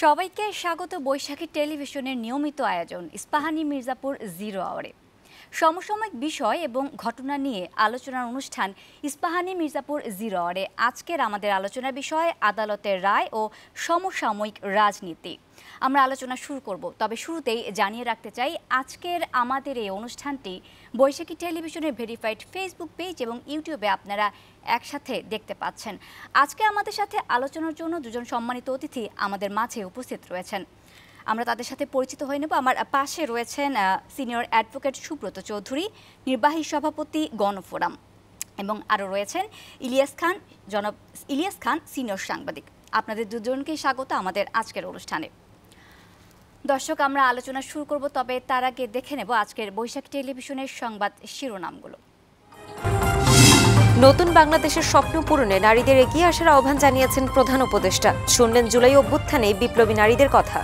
সবাইকে স্বাগত বৈশাখী টেলিভিশনের নিয়মিত আয়োজন ইস্পাহানি মির্জাপুর জিরো আওয়ারে। সমসাময়িক বিষয় এবং ঘটনা নিয়ে আলোচনার অনুষ্ঠান ইস্পাহানি মির্জাপুর জিরো আওয়ারে। আজকের আমাদের আলোচনার বিষয় আদালতের রায় ও সমসাময়িক রাজনীতি। আমরা আলোচনা শুরু করব, তবে শুরুতেই জানিয়ে রাখতে চাই আজকের আমাদের এই অনুষ্ঠানটি বৈশাখী টেলিভিশনের ভেরিফাইড ফেসবুক পেজ এবং ইউটিউবে আপনারা একসাথে দেখতে পাচ্ছেন। আজকে আমাদের সাথে আলোচনার জন্য দুজন সম্মানিত অতিথি আমাদের মাঝে উপস্থিত রয়েছেন। আমরা তাদের সাথে পরিচিত হয়ে নেব। আমার পাশে রয়েছেন সিনিয়র অ্যাডভোকেট সুব্রত চৌধুরী, নির্বাহী সভাপতি গণফোরাম, এবং আরও রয়েছেন জনাব ইলিয়াস খান, সিনিয়র সাংবাদিক। আপনাদের দুজনকেই স্বাগত আমাদের আজকের অনুষ্ঠানে। দর্শক, আমরা আলোচনা শুরু করব, তবে তার আগে দেখে নেব আজকের বৈশাখী টেলিভিশনের সংবাদ শিরোনামগুলো। নতুন বাংলাদেশের স্বপ্ন পূরণে নারীদের এগিয়ে আসার আহ্বান জানিয়েছেন প্রধান উপদেষ্টা। শুনলেন জুলাই অভ্যুত্থানে বিপ্লবী নারীদের কথা।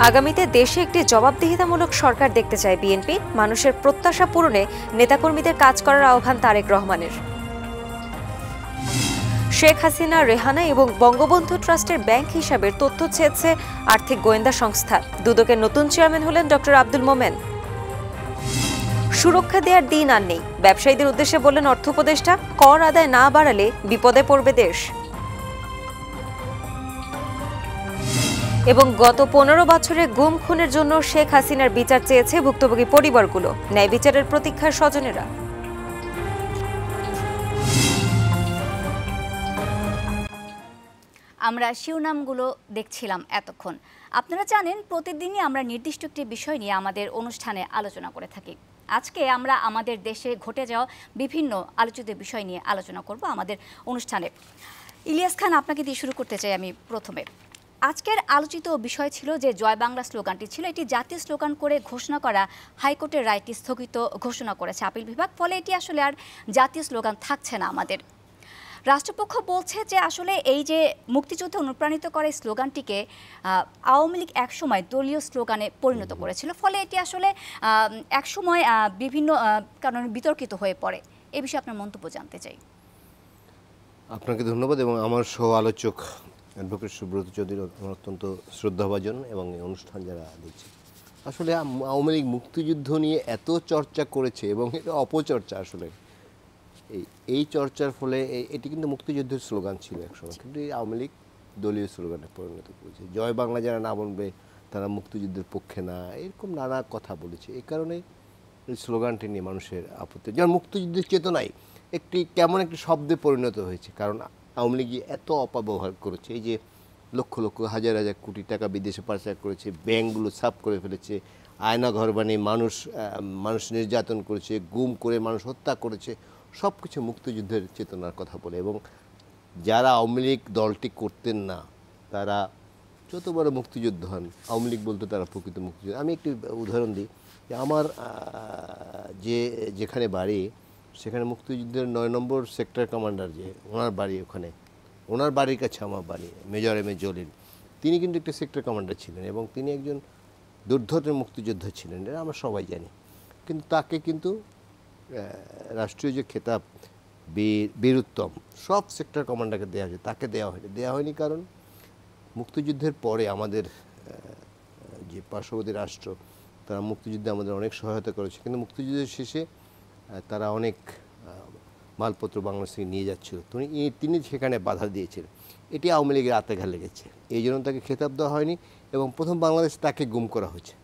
আগামীতে দেশে একটি জবাবদিহিতামূলক সরকার দেখতে চায় বিএনপি। মানুষের প্রত্যাশা পূরণে নেতাকর্মীদের কাজ করার আহ্বান তারেক রহমানের। শেখ হাসিনা, রেহানা এবং বঙ্গবন্ধু ট্রাস্টের ব্যাংক হিসাবের তথ্য চেয়েছে আর্থিক গোয়েন্দা সংস্থা। দুদকের নতুন চেয়ারম্যান হলেন ডক্টর আব্দুল মোমেন। সুরক্ষা দেওয়ার দিন আর নেই, ব্যবসায়ীদের উদ্দেশ্যে বললেন অর্থ উপদেষ্টা। কর আদায় না বাড়ালে বিপদে পড়বে দেশ। এবং গত 15 বছরে গুম খুনের জন্য শেখ হাসিনার বিচার চেয়েছে ভুক্তভোগী পরিবারগুলো। ন্যায় বিচারের প্রতীক্ষায় স্বজনেরা। আমরা শিরোনামগুলো দেখছিলাম এতক্ষণ। আপনারা জানেন প্রতিদিনই আমরা নির্দিষ্ট একটি বিষয় নিয়ে আমাদের অনুষ্ঠানে আলোচনা করে থাকি। আজকে আমরা আমাদের দেশে ঘটে যাওয়া বিভিন্ন আলোচিত বিষয় নিয়ে আলোচনা করব আমাদের অনুষ্ঠানে। ইলিয়াস খান, আপনাকে দিয়ে শুরু করতে চাই আমি প্রথমে। আজকের আলোচিত বিষয় ছিল যে জয় বাংলা স্লোগানটি ছিল এটি জাতীয় স্লোগান করে ঘোষণা করা হাইকোর্টের রায়টি স্থগিত ঘোষণা করেছে আপিল বিভাগ। ফলে এটি আসলে আর জাতীয় স্লোগান থাকছে না। আমাদের রাষ্ট্রপক্ষ বলছে যে আসলে এই যে মুক্তিযুদ্ধে অনুপ্রাণিত করে স্লোগানটিকে আওয়ামী লীগ একসময় দলীয় স্লোগানে পরিণত করেছিল। ফলে এটি আসলে একসময় বিভিন্ন কারণে বিতর্কিত হয়ে পড়ে। এ বিষয়ে আপনার মন্তব্য জানতে চাই। আপনাকে ধন্যবাদ এবং আমার সহ আলোচক অ্যাডভোকেট সুব্রত চৌধুরী অত্যন্ত শ্রদ্ধাভাজন এবং এই অনুষ্ঠান যারা দেখছে। আসলে আওয়ামী লীগ মুক্তিযুদ্ধ নিয়ে এত চর্চা করেছে এবং এটা অপচর্চা। আসলে এই চর্চার ফলে এটি কিন্তু মুক্তিযুদ্ধের স্লোগান ছিল একসময়, কিন্তু এই আওয়ামী লীগ দলীয় স্লোগানে পরিণত করেছে। জয় বাংলা যারা না বলবে তারা মুক্তিযুদ্ধের পক্ষে না, এরকম নানা কথা বলেছে। এই কারণে এই স্লোগানটি নিয়ে মানুষের আপত্তি। যেমন মুক্তিযুদ্ধের চেতনায় কেমন একটি শব্দে পরিণত হয়েছে, কারণ আওয়ামী লীগ এত অপব্যবহার করেছে। এই যে লক্ষ লক্ষ হাজার হাজার কোটি টাকা বিদেশে পাচার করেছে, ব্যাংকগুলো সাফ করে ফেলেছে, আয়না ঘর বানিয়ে মানুষ নির্যাতন করেছে, গুম করে মানুষ হত্যা করেছে, সব কিছু মুক্তিযুদ্ধের চেতনার কথা বলে। এবং যারা আওয়ামী লীগ দলটি করতেন না তারা যত বড় মুক্তিযুদ্ধ হন, আওয়ামী লীগ বলতে তারা প্রকৃত মুক্তিযুদ্ধ। আমি একটি উদাহরণ দিই যে আমার যেখানে বাড়ি সেখানে মুক্তিযুদ্ধের 9 নম্বর সেক্টর কমান্ডার যে ওনার বাড়ি, ওনার বাড়ির কাছে আমার বাড়ি, মেজর এম এ জলিল। তিনি কিন্তু একটা সেক্টর কমান্ডার ছিলেন এবং তিনি একজন দুর্ধর্ষ মুক্তিযোদ্ধা ছিলেন, এটা আমরা সবাই জানি। কিন্তু তাকে কিন্তু রাষ্ট্রীয় যে খেতাব বীরুত্তম সব সেক্টর কমান্ডারকে দেওয়া হয়েছে, তাকে দেওয়া হয়নি। কারণ মুক্তিযুদ্ধের পরে আমাদের যে পার্শ্ববর্তী রাষ্ট্র তারা মুক্তিযুদ্ধে আমাদের অনেক সহায়তা করেছে, কিন্তু মুক্তিযুদ্ধের শেষে তারা অনেক মালপত্র বাংলাদেশ থেকে নিয়ে যাচ্ছিল, তিনি সেখানে বাধা দিয়েছিলেন। এটি আওয়ামী লীগের আতেঘা লেগেছে, এই জন্য তাকে খেতাব দেওয়া হয়নি। এবং প্রথম বাংলাদেশ তাকে গুম করা হয়েছে,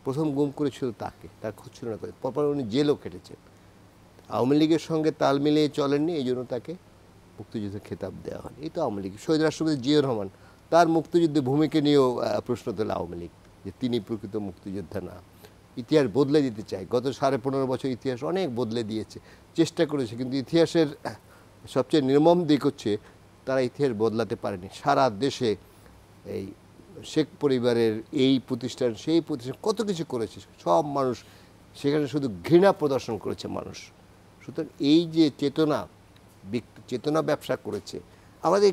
প্রথম গুম করেছিল তাকে, তার খোঁজ ছিল না, পরপর উনি জেলও কেটেছেন। আওয়ামী লীগের সঙ্গে তাল মিলিয়ে চলেননি, এই জন্য তাকে মুক্তিযুদ্ধের খেতাব দেওয়া হয়নি। এই তো আওয়ামী লীগ। শহীদ রাষ্ট্রপতি জিয়াউর রহমান তার মুক্তিযুদ্ধের ভূমিকা নিয়েও প্রশ্ন তোলে আওয়ামী লীগ, যে তিনি প্রকৃত মুক্তিযোদ্ধা না। ইতিহাস বদলে দিতে চায়, গত 15.5 বছর ইতিহাস অনেক বদলে দিয়েছে, চেষ্টা করেছে, কিন্তু ইতিহাসের সবচেয়ে নির্মম দিক হচ্ছে তারা ইতিহাস বদলাতে পারেনি। সারা দেশে এই শেখ পরিবারের এই প্রতিষ্ঠান সেই প্রতিষ্ঠান কত কিছু করেছে, সব মানুষ সেখানে শুধু ঘৃণা প্রদর্শন করেছে মানুষ। সুতরাং এই যে চেতনা ব্যবসা করেছে আমাদের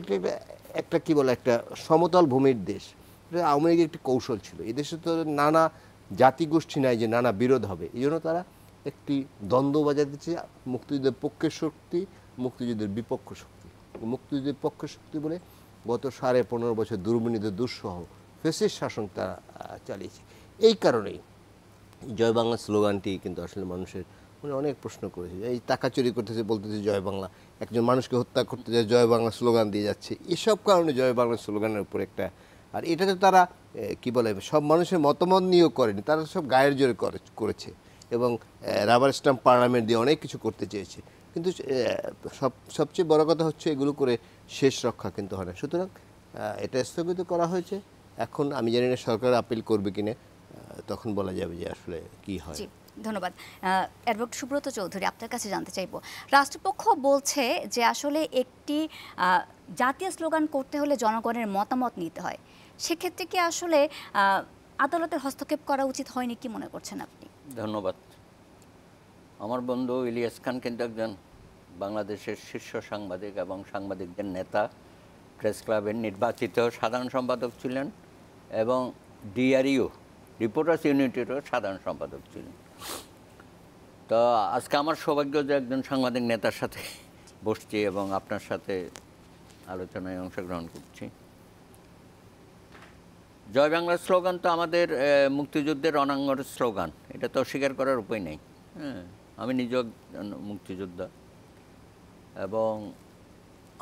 একটা কি বলে একটা সমতল ভূমির দেশ। আওয়ামী লীগের একটি কৌশল ছিল, এদেশে তো নানা জাতিগোষ্ঠী নাই যে নানা বিরোধ হবে, এই জন্য তারা একটি দ্বন্দ্ব বাজাতেছে, মুক্তিযুদ্ধের পক্ষের শক্তি, মুক্তিযুদ্ধের বিপক্ষ শক্তি। মুক্তিযুদ্ধের পক্ষের শক্তি বলে গত 15.5 বছর দুর্বিনীত দুঃসহ ফ্যাসিস্ট শাসন তারা চালিয়েছে। এই কারণেই জয় বাংলা স্লোগানটি কিন্তু আসলে মানুষের মনে অনেক প্রশ্ন করেছে। এই টাকা চুরি করতেছে বলতেছে জয় বাংলা, একজন মানুষকে হত্যা করতে যায় জয় বাংলা স্লোগান দিয়ে যাচ্ছে, এসব কারণে জয় বাংলা স্লোগানের উপর একটা, আর এটাতে তারা কি বলে সব মানুষের মতামত নিয়েও করেনি, তারা সব গায়ের জোরে করেছে এবং রাবার স্ট্যাম্প পার্লামেন্ট দিয়ে অনেক কিছু করতে চেয়েছে। কিন্তু সবচেয়ে বড় কথা হচ্ছে এগুলো করে শেষ রক্ষা কিন্তু হয় না। সুতরাং এটা স্থগিত করা হয়েছে। এখন আমি জানি না সরকার আপিল করবে কিনা, তখন বলা যাবে যে আসলে কি হয়। ধন্যবাদ। অ্যাডভোকেট সুব্রত চৌধুরী, আপনার কাছে জানতে চাইব, রাষ্ট্রপক্ষ বলছে যে আসলে একটি জাতীয় স্লোগান করতে হলে জনগণের মতামত নিতে হয়, সেক্ষেত্রে কি আসলে আদালতের হস্তক্ষেপ করা উচিত হয়নি, কি মনে করছেন আপনি? ধন্যবাদ। আমার বন্ধু ইলিয়াস খান কিন্তু একজন বাংলাদেশের শীর্ষ সাংবাদিক এবং সাংবাদিকদের নেতা, প্রেস ক্লাবের নির্বাচিত সাধারণ সম্পাদক ছিলেন এবং ডিআরইউ রিপোর্টার্স ইউনিটেরও সাধারণ সম্পাদক ছিলেন। তো আজকে আমার সৌভাগ্য যে একজন সাংবাদিক নেতার সাথে বসছি এবং আপনার সাথে আলোচনায় অংশগ্রহণ করছি। জয় বাংলার স্লোগান তো আমাদের মুক্তিযুদ্ধের রণাঙ্গনের স্লোগান, এটা তো অস্বীকার করার উপায় নেই। হ্যাঁ, আমি নিজেও মুক্তিযোদ্ধা এবং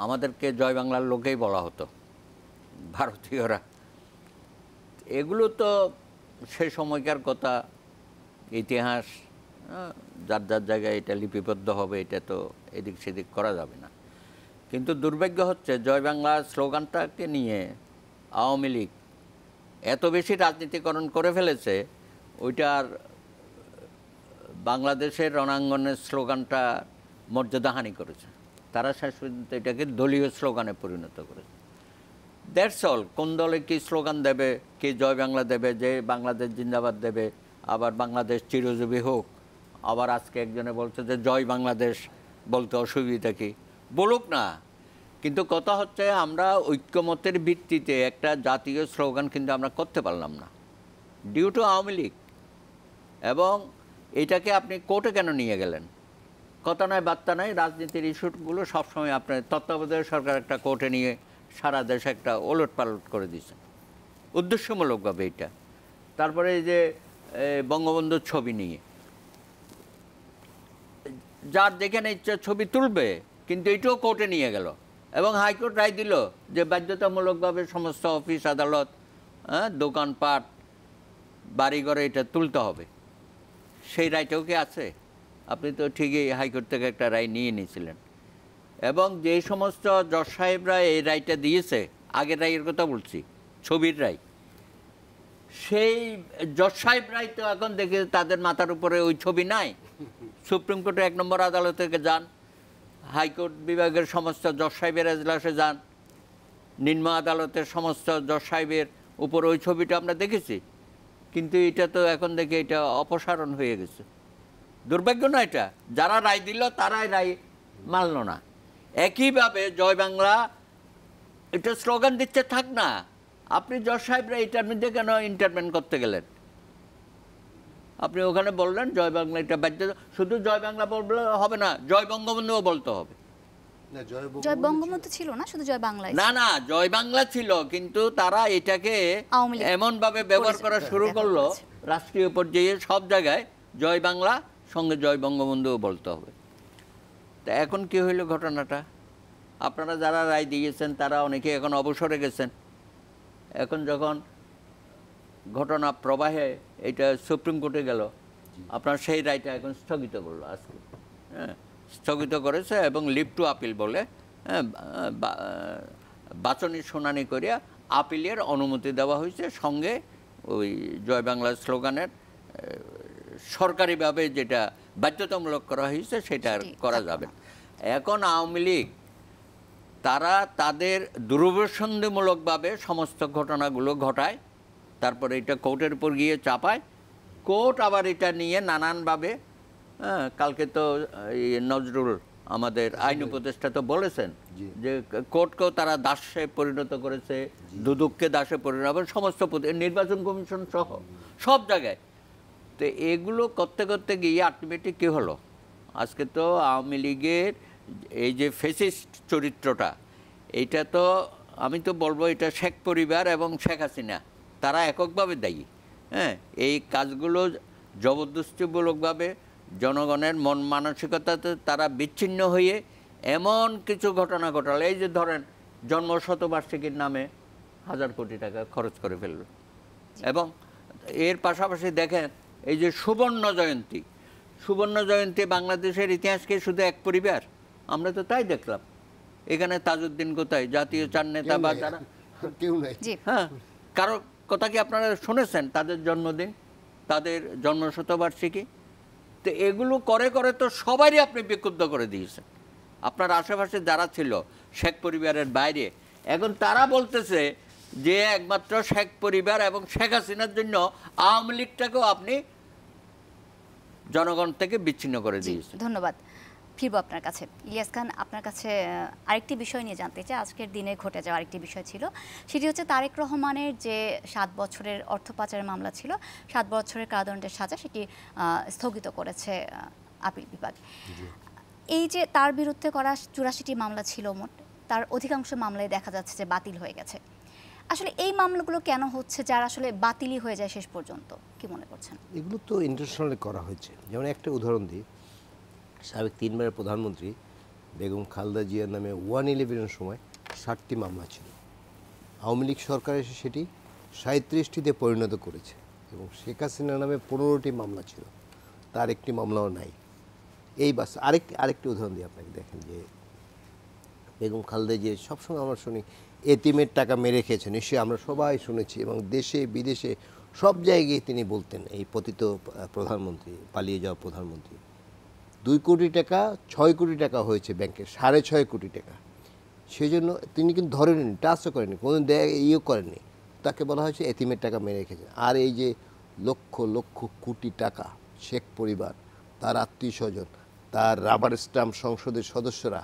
আমাদেরকে জয় বাংলার লোকেই বলা হতো ভারতীয়রা। এগুলো তো সে সময়কার কথা, ইতিহাস, যার যার জায়গায় এটা লিপিবদ্ধ হবে, এটা তো এদিক সেদিক করা যাবে না। কিন্তু দুর্ভাগ্য হচ্ছে জয় বাংলা স্লোগানটাকে নিয়ে আওয়ামী লীগ এত বেশি রাজনীতিকরণ করে ফেলেছে, ওইটার বাংলাদেশের রণাঙ্গনের স্লোগানটা মর্যাদাহানি করেছে। তারা শেষ পর্যন্ত এটাকে দলীয় স্লোগানে পরিণত করেছে। That's all. কোন দলে কী স্লোগান দেবে, কে জয় বাংলা দেবে, যে বাংলাদেশ জিন্দাবাদ দেবে, আবার বাংলাদেশ চিরজীবী হোক, আবার আজকে একজনে বলছে যে জয় বাংলাদেশ বলতে অসুবিধা কি, বলুক না। কিন্তু কথা হচ্ছে আমরা ঐক্যমতের ভিত্তিতে একটা জাতীয় স্লোগান কিন্তু আমরা করতে পারলাম না ডিউ টু আওয়ামী লীগ। এবং এটাকে আপনি কোর্টে কেন নিয়ে গেলেন? কথা নয় বার্তা নয়, রাজনীতির ইস্যুগুলো সবসময় আপনার তত্ত্বাবধায়ক সরকার একটা কোর্টে নিয়ে সারা দেশে একটা ওলট পালট করে দিয়েছে উদ্দেশ্যমূলকভাবে এটা। তারপরে এই যে বঙ্গবন্ধুর ছবি নিয়ে যার যেখানে ইচ্ছা ছবি তুলবে, কিন্তু এটাও কোর্টে নিয়ে গেল এবং হাইকোর্ট রায় দিল যে বাধ্যতামূলকভাবে সমস্ত অফিস আদালত, দোকানপাট, বাড়িঘরে এটা তুলতে হবে। সেই রায়টাও কি আছে? আপনি তো ঠিকই হাইকোর্ট থেকে একটা রায় নিয়ে নিয়েছিলেন। এবং যে সমস্ত জজ সাহেবরা এই রায়টা দিয়েছে, আগের রায়ের কথা বলছি, ছবির রায়, সেই জজ সাহেবরাই তো এখন দেখে তাদের মাথার উপরে ওই ছবি নাই। সুপ্রিম কোর্টে 1 নম্বর আদালত থেকে যান, হাইকোর্ট বিভাগের সমস্ত জজ সাহেবের এজলাসে যান, নিম্ন আদালতের সমস্ত জজ সাহেবের উপর ওই ছবিটা আমরা দেখেছি। কিন্তু এটা তো এখন দেখে এটা অপসারণ হয়ে গেছে। দুর্ভাগ্য না এটা? যারা রায় দিল তারাই রায় মানল না। একইভাবে জয় বাংলা এটা স্লোগান দিচ্ছে, থাক না, আপনি জজ সাহেবরা এটার মধ্যে কেন ইন্টারভেন করতে গেলেন? আপনি ওখানে বললেন জয় বাংলা, এটা বাধ্য, শুধু জয় বাংলা বললে হবে না, জয় বঙ্গবন্ধুও বলতে হবে। জয় বঙ্গবন্ধু ছিল না, শুধু জয় বাংলা। না না, জয় বাংলা ছিল, কিন্তু তারা এটাকে এমনভাবে ব্যবহার করা শুরু করলো রাষ্ট্রীয় পর্যায়ে সব জায়গায় জয় বাংলা সঙ্গে জয় বঙ্গবন্ধুও বলতে হবে। তা এখন কি হইল ঘটনাটা? আপনারা যারা রায় দিয়েছেন তারা অনেকে এখন অবসরে গেছেন। এখন যখন ঘটনা প্রবাহে এটা সুপ্রিম কোর্টে গেল, আপনার সেই রায়টা এখন স্থগিত করলো আজকে। হ্যাঁ, স্থগিত করেছে এবং লিভ টু আপিল বলে বাচনিক শুনানি করিয়া আপিলের অনুমতি দেওয়া হয়েছে। সঙ্গে ওই জয় বাংলা স্লোগানের সরকারিভাবে যেটা বাধ্যতামূলক করা হয়েছে সেটা করা যাবে। এখন আওয়ামী লীগ তারা তাদের দুরভিসন্ধিমূলকভাবে সমস্ত ঘটনাগুলো ঘটায়, তারপরে এটা কোর্টের উপর গিয়ে চাপায়, কোর্ট আবার এটা নিয়ে নানানভাবে, কালকে তো নজরুল আমাদের আইন উপদেষ্টা তো বলেছেন যে কোর্টকেও তারা দাসে পরিণত করেছে, দুদককে দাসে পরিণত, সমস্ত নির্বাচন কমিশন সহ সব জায়গায়। তো এগুলো করতে করতে গিয়ে আলটিমেটলি কী হলো? আজকে তো আওয়ামী লীগের এই যে ফ্যাসিস্ট চরিত্রটা, এইটা তো আমি তো বলবো এটা শেখ পরিবার এবং শেখ হাসিনা তারা এককভাবে দায়ী। হ্যাঁ, এই কাজগুলো জবরদস্তিমূলকভাবে জনগণের মন মানসিকতাতে তারা বিচ্ছিন্ন হয়ে এমন কিছু ঘটনা ঘটালে, এই যে ধরেন জন্মশতবার্ষিকীর নামে 1000 কোটি টাকা খরচ করে ফেলল। এবং এর পাশাপাশি দেখেন এই যে সুবর্ণ জয়ন্তী বাংলাদেশের ইতিহাসকে শুধু এক পরিবার, আমরা তো তাই দেখলাম। এখানে তাজউদ্দিন কোথায়, জাতীয় চার নেতা বা যারা কেউ নাই। হ্যাঁ, কারো কথা কি আপনারা শুনেছেন? তাদের জন্মদিন, তাদের জন্মশতবার্ষিকী, তো এগুলো করে করে তো সবারই আপনি বিক্ষুব্ধ করে দিয়েছেন। আপনার আশেপাশে যারা ছিল শেখ পরিবারের বাইরে, এখন তারা বলতেছে যে একমাত্র শেখ পরিবার এবং শেখ হাসিনার জন্য আওয়ামী লীগটাকেও আপনি জনগণ থেকে বিচ্ছিন্ন করে দিয়েছেন। ধন্যবাদ। ফিরবো আপনার কাছে। ইলিয়াস খান, আপনার কাছে আরেকটি বিষয় নিয়ে জানতে চাই। আজকের দিনে ঘটে যাওয়া আরেকটি বিষয় ছিল, সেটি হচ্ছে তারেক রহমানের যে 7 বছরের অর্থ পাচারের মামলা ছিল, 7 বছরের কারাদণ্ডের সাজা সেটি স্থগিত করেছে আপিল বিভাগ। এই যে তার বিরুদ্ধে করা 84টি মামলা ছিল মোট, তার অধিকাংশ মামলায় দেখা যাচ্ছে যে বাতিল হয়ে গেছে। আসলে এই মামলাগুলো কেন হচ্ছে, যার আসলে বাতিলই হয়ে যায় শেষ পর্যন্ত, কি মনে করছেন? এগুলো তো ইন্টারন্যাশনালি করা হয়েছে। যেমন একটা উদাহরণ দিই, সাবেক 3বারের প্রধানমন্ত্রী বেগম খালেদা জিয়ার নামে 111-এর সময় 60টি মামলা ছিল। আওয়ামী লীগ সরকার এসে সেটি 37টিতে পরিণত করেছে এবং শেখ হাসিনার নামে 15টি মামলা ছিল, তার একটি মামলাও নাই। এই বাস আরেকটি উদাহরণ দিই আপনাকে। দেখেন যে বেগম খালেদা জিয়া সবসময় আমরা শুনি এতিমের টাকা মেরে খেয়েছে, নিশ্চয়ই আমরা সবাই শুনেছি, এবং দেশে বিদেশে সব জায়গায় তিনি বলতেন, এই পতিত প্রধানমন্ত্রী, পালিয়ে যাওয়া প্রধানমন্ত্রী। 2 কোটি টাকা 6 কোটি টাকা হয়েছে ব্যাংকে, 6.5 কোটি টাকা। সেই জন্য তিনি কিন্তু ধরেননি, টাচও করেননি, কোনো ইয়েও করেননি। তাকে বলা হয়েছে এতিমের টাকা মেরে রেখেছে। আর এই যে লক্ষ লক্ষ কোটি টাকা শেখ পরিবার, তার আত্মীয় স্বজন, তার রাবার স্টাম্প সংসদের সদস্যরা,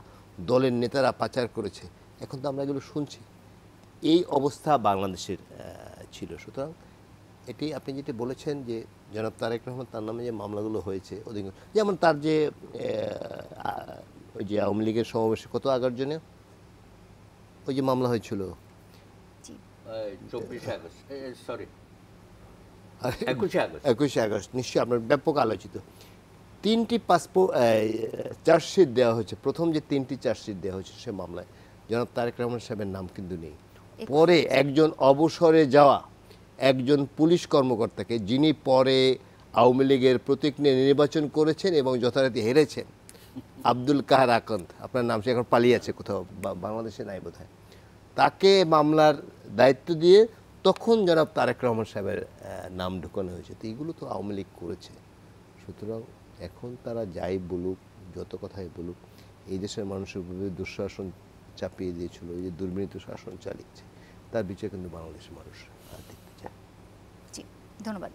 দলের নেতারা পাচার করেছে, এখন তো আমরা এগুলো শুনছি। এই অবস্থা বাংলাদেশের ছিল। সুতরাং এটি আপনি যেটি বলেছেন যে জনাব তারেক রহমান তার নামে যে মামলাগুলো হয়েছে, অধিকাংশ যেমন তার যে ওই যে আওয়ামী লীগের সমাবেশে কত আগার জন্য ওই যে মামলা হয়েছিল 21 আগস্ট, নিশ্চয়ই আপনার ব্যাপক আলোচিত। 3টি চার্জশিট দেওয়া হয়েছে। প্রথম যে 3টি চার্জশিট দেওয়া হয়েছে সে মামলায় জনাব তারেক রহমান সাহেবের নাম কিন্তু নেই। পরে একজন অবসরে যাওয়া একজন পুলিশ কর্মকর্তাকে, যিনি পরে আওয়ামী লীগের প্রতীক নিয়ে নির্বাচন করেছেন এবং যথারীতি হেরেছেন, আব্দুল কাহার আকন্দ, আপনার নাম সে এখন পালিয়ে আছে কোথাও, বাংলাদেশে নাই বোধহয়, তাকে মামলার দায়িত্ব দিয়ে তখন জনাব তারেক রহমান সাহেবের নাম ঢুকানো হয়েছে। তো এইগুলো তো আওয়ামী লীগ করেছে। সুতরাং এখন তারা যাই বলুক, যত কথাই বলুক, এই দেশের মানুষের উপরে দুঃশাসন চাপিয়ে দিয়েছিল, এই যে দুর্নীত শাসন চালিয়েছে, তার বিচার কিন্তু বাংলাদেশের মানুষ দেখতে চায়। জি, ধন্যবাদ।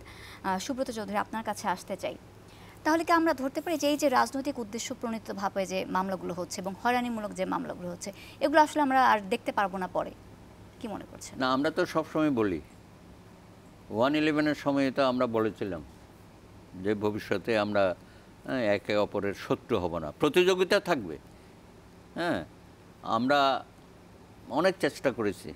সুব্রত চৌধুরী, আপনার কাছে আসতে চাই। তাহলে কি আমরা ধরতে পারি যে এই যে রাজনৈতিক উদ্দেশ্য প্রণীতভাবে যে মামলাগুলো হচ্ছে এবং হয়রানিমূলক যে মামলাগুলো হচ্ছে, এগুলো আসলে আমরা আর দেখতে পারবো না পরে, কি মনে করছেন? না, আমরা তো সবসময় বলি, 111-এর সময় তো আমরা বলেছিলাম যে ভবিষ্যতে আমরা একে অপরের শত্রু হব না, প্রতিযোগিতা থাকবে। হ্যাঁ, আমরা অনেক চেষ্টা করেছি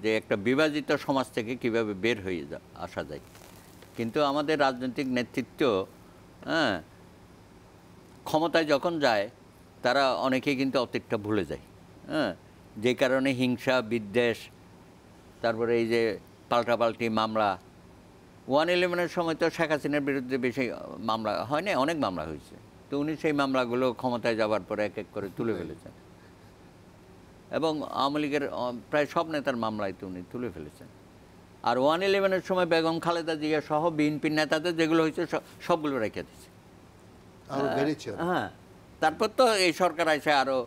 যে একটা বিভাজিত সমাজ থেকে কীভাবে বের হয়ে আসা যায়। কিন্তু আমাদের রাজনৈতিক নেতৃত্ব ক্ষমতায় যখন যায় তারা অনেকেই কিন্তু অতীতটা ভুলে যায়। যে কারণে হিংসা, বিদ্বেষ, তারপরে এই যে পাল্টাপাল্টি মামলা। 111-এর সময় তো শেখ হাসিনার বিরুদ্ধে বেশি মামলা হয় না, অনেক মামলা হয়েছে। তো উনি সেই মামলাগুলো ক্ষমতায় যাওয়ার পরে এক এক করে তুলে ফেলেছেন এবং আওয়ামী লীগের প্রায় সব নেতার মামলায় তো উনি তুলে ফেলেছেন। আর 111-এর সময় বেগম খালেদা জিয়া সহ বিএনপির নেতাদের যেগুলো হয়েছে সবগুলো রেখে দিচ্ছে। হ্যাঁ, তারপর তো এই সরকার এসে আরও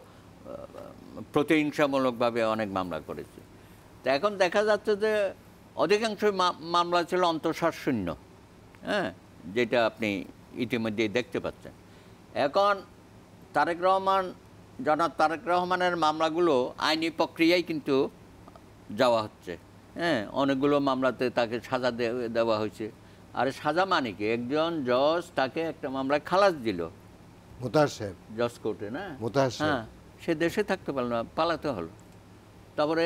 প্রতিহিংসামূলকভাবে অনেক মামলা করেছে। তো এখন দেখা যাচ্ছে যে অধিকাংশ মামলা ছিল অন্তঃসারশূন্য, যেটা আপনি ইতিমধ্যেই দেখতে পাচ্ছেন। এখন জনাব তারেক রহমানের মামলাগুলো আইনি প্রক্রিয়ায় কিন্তু যাওয়া হচ্ছে। অনেকগুলো মামলাতে তাকে সাজা দেওয়া হয়েছে। আর সাজা মানে কি, একজন জজ তাকে একটা মামলায় খালাস দিল, মোতাহার সাহেব, জজ কোর্টে, না, মোতাহার সাহেব, সে দেশে থাকতে পারল না, পালাতে হলো। তারপরে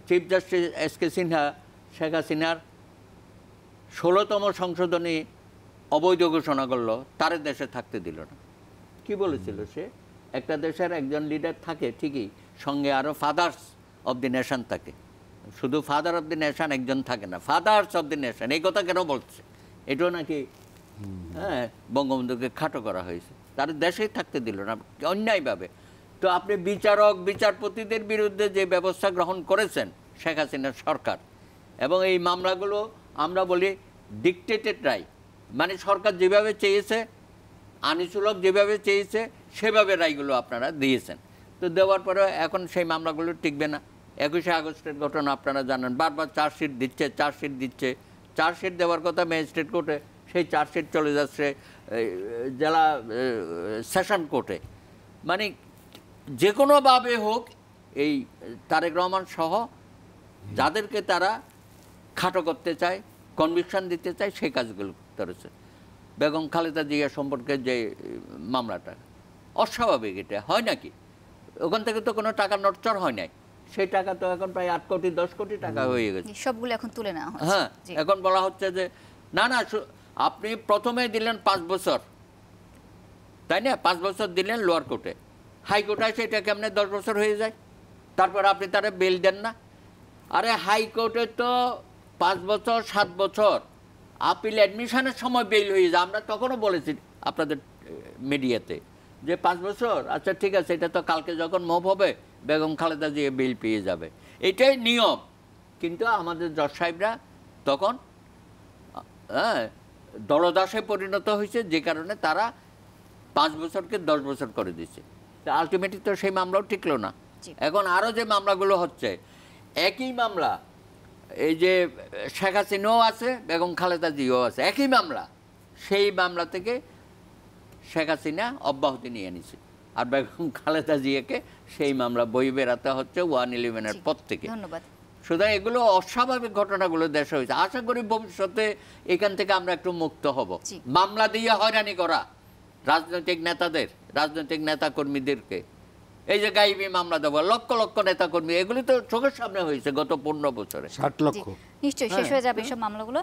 chief justice S K. Sinha Sheikh হাসিনার 16তম সংশোধনী অবৈধ ঘোষণা করলো, তার দেশে থাকতে দিল না। কি বলেছিল সে? একটা দেশের একজন লিডার থাকে ঠিকই, সঙ্গে আরও ফাদার্স অব দি নেশন থাকে, শুধু ফাদার অব দি নেশন একজন থাকে না, ফাদার্স অব দি নেশন। এই কথা কেন বলছে? এটাও নাকি হ্যাঁ বঙ্গবন্ধুকে খাটো করা হয়েছে, তার দেশেই থাকতে দিল না অন্যায়ভাবে। তো আপনি বিচারক বিচারপতিদের বিরুদ্ধে যে ব্যবস্থা গ্রহণ করেছেন শেখ হাসিনার সরকার, এবং এই মামলাগুলো আমরা বলি ডিকটেটেড রায়, মানে সরকার যেভাবে চেয়েছে, আইনসুলভ যেভাবে চেয়েছে সেভাবে রায়গুলো আপনারা দিয়েছেন। তো দেওয়ার পরে এখন সেই মামলাগুলো টিকবে না। 21শে আগস্টের ঘটনা আপনারা জানেন, বারবার চার্জশিট দিচ্ছে। চার্জশিট দেওয়ার কথা ম্যাজিস্ট্রেট কোর্টে, সেই চার্জশিট চলে যাচ্ছে জেলা সেশন কোর্টে। মানে যে কোনোভাবে হোক এই তারেক রহমান সহ যাদেরকে তারা খাটো করতে চায়, কনভিকশন দিতে চায়, সেই কাজগুলো করেছে। বেগম খালেদা জিয়া সম্পর্কে যে মামলাটা অস্বাভাবিক, এটা হয় নাকি? ওখান থেকে তো কোনো টাকা নড়চড় হয় নাই, সেই টাকা তো এখন প্রায় 8 কোটি 10 কোটি টাকা হয়ে গেছে, সবগুলো এখন তুলে নেওয়া হচ্ছে। হ্যাঁ, এখন বলা হচ্ছে যে না আপনি প্রথমে দিলেন 5 বছর, তাই না? 5 বছর দিলেন লোয়ার কোর্টে, হাইকোর্টে আসে এটা কেমনে 10 বছর হয়ে যায়? তারপর আপনি তারা বেল দেন না। আরে হাইকোর্টে তো 5 বছর 7 বছর, আপিল অ্যাডমিশনের সময় বেল হয়ে যায়। আমরা তখনও বলেছি আপনাদের মিডিয়াতে যে 5 বছর, আচ্ছা ঠিক আছে, এটা তো কালকে যখন মুভ হবে বেগম খালেদা জিয়া বেল পেয়ে যাবে, এটাই নিয়ম। কিন্তু আমাদের জজ সাহেবরা তখন দলদাসে পরিণত হয়েছে, যে কারণে তারা 5 বছরকে 10 বছর করে দিচ্ছে। তা আলটিমেটলি তো সেই মামলাও টিকলো না। এখন আরও যে মামলাগুলো হচ্ছে, একই মামলা, এই যে শেখ হাসিনাও আছে, বেগম খালেদা জিয়াও আছে, একই মামলা, সেই মামলা থেকে শেখ হাসিনা অব্যাহতি নিয়ে নিছে, আর বেগম খালেদা জিয়াকে সেই মামলা বই বেড়াতে হচ্ছে 111-এর পর থেকে। ধন্যবাদ। সুতরাং এগুলো অস্বাভাবিক ঘটনাগুলো দেশে হয়েছে। আশা করি ভবিষ্যতে এখান থেকে আমরা একটু মুক্ত হব। মামলা দিয়ে হয়রানি করা রাজনৈতিক নেতাদের, রাজনৈতিক নেতা কর্মীদেরকে, এই যে গাইবি মামলা দেবো, লক্ষ লক্ষ নেতা কর্মী, এগুলি তো চোখের সামনে হয়েছে গত 15 বছরে 60 লক্ষ। নিশ্চয়ই শেষ হয়ে যাবে এসব মামলাগুলো।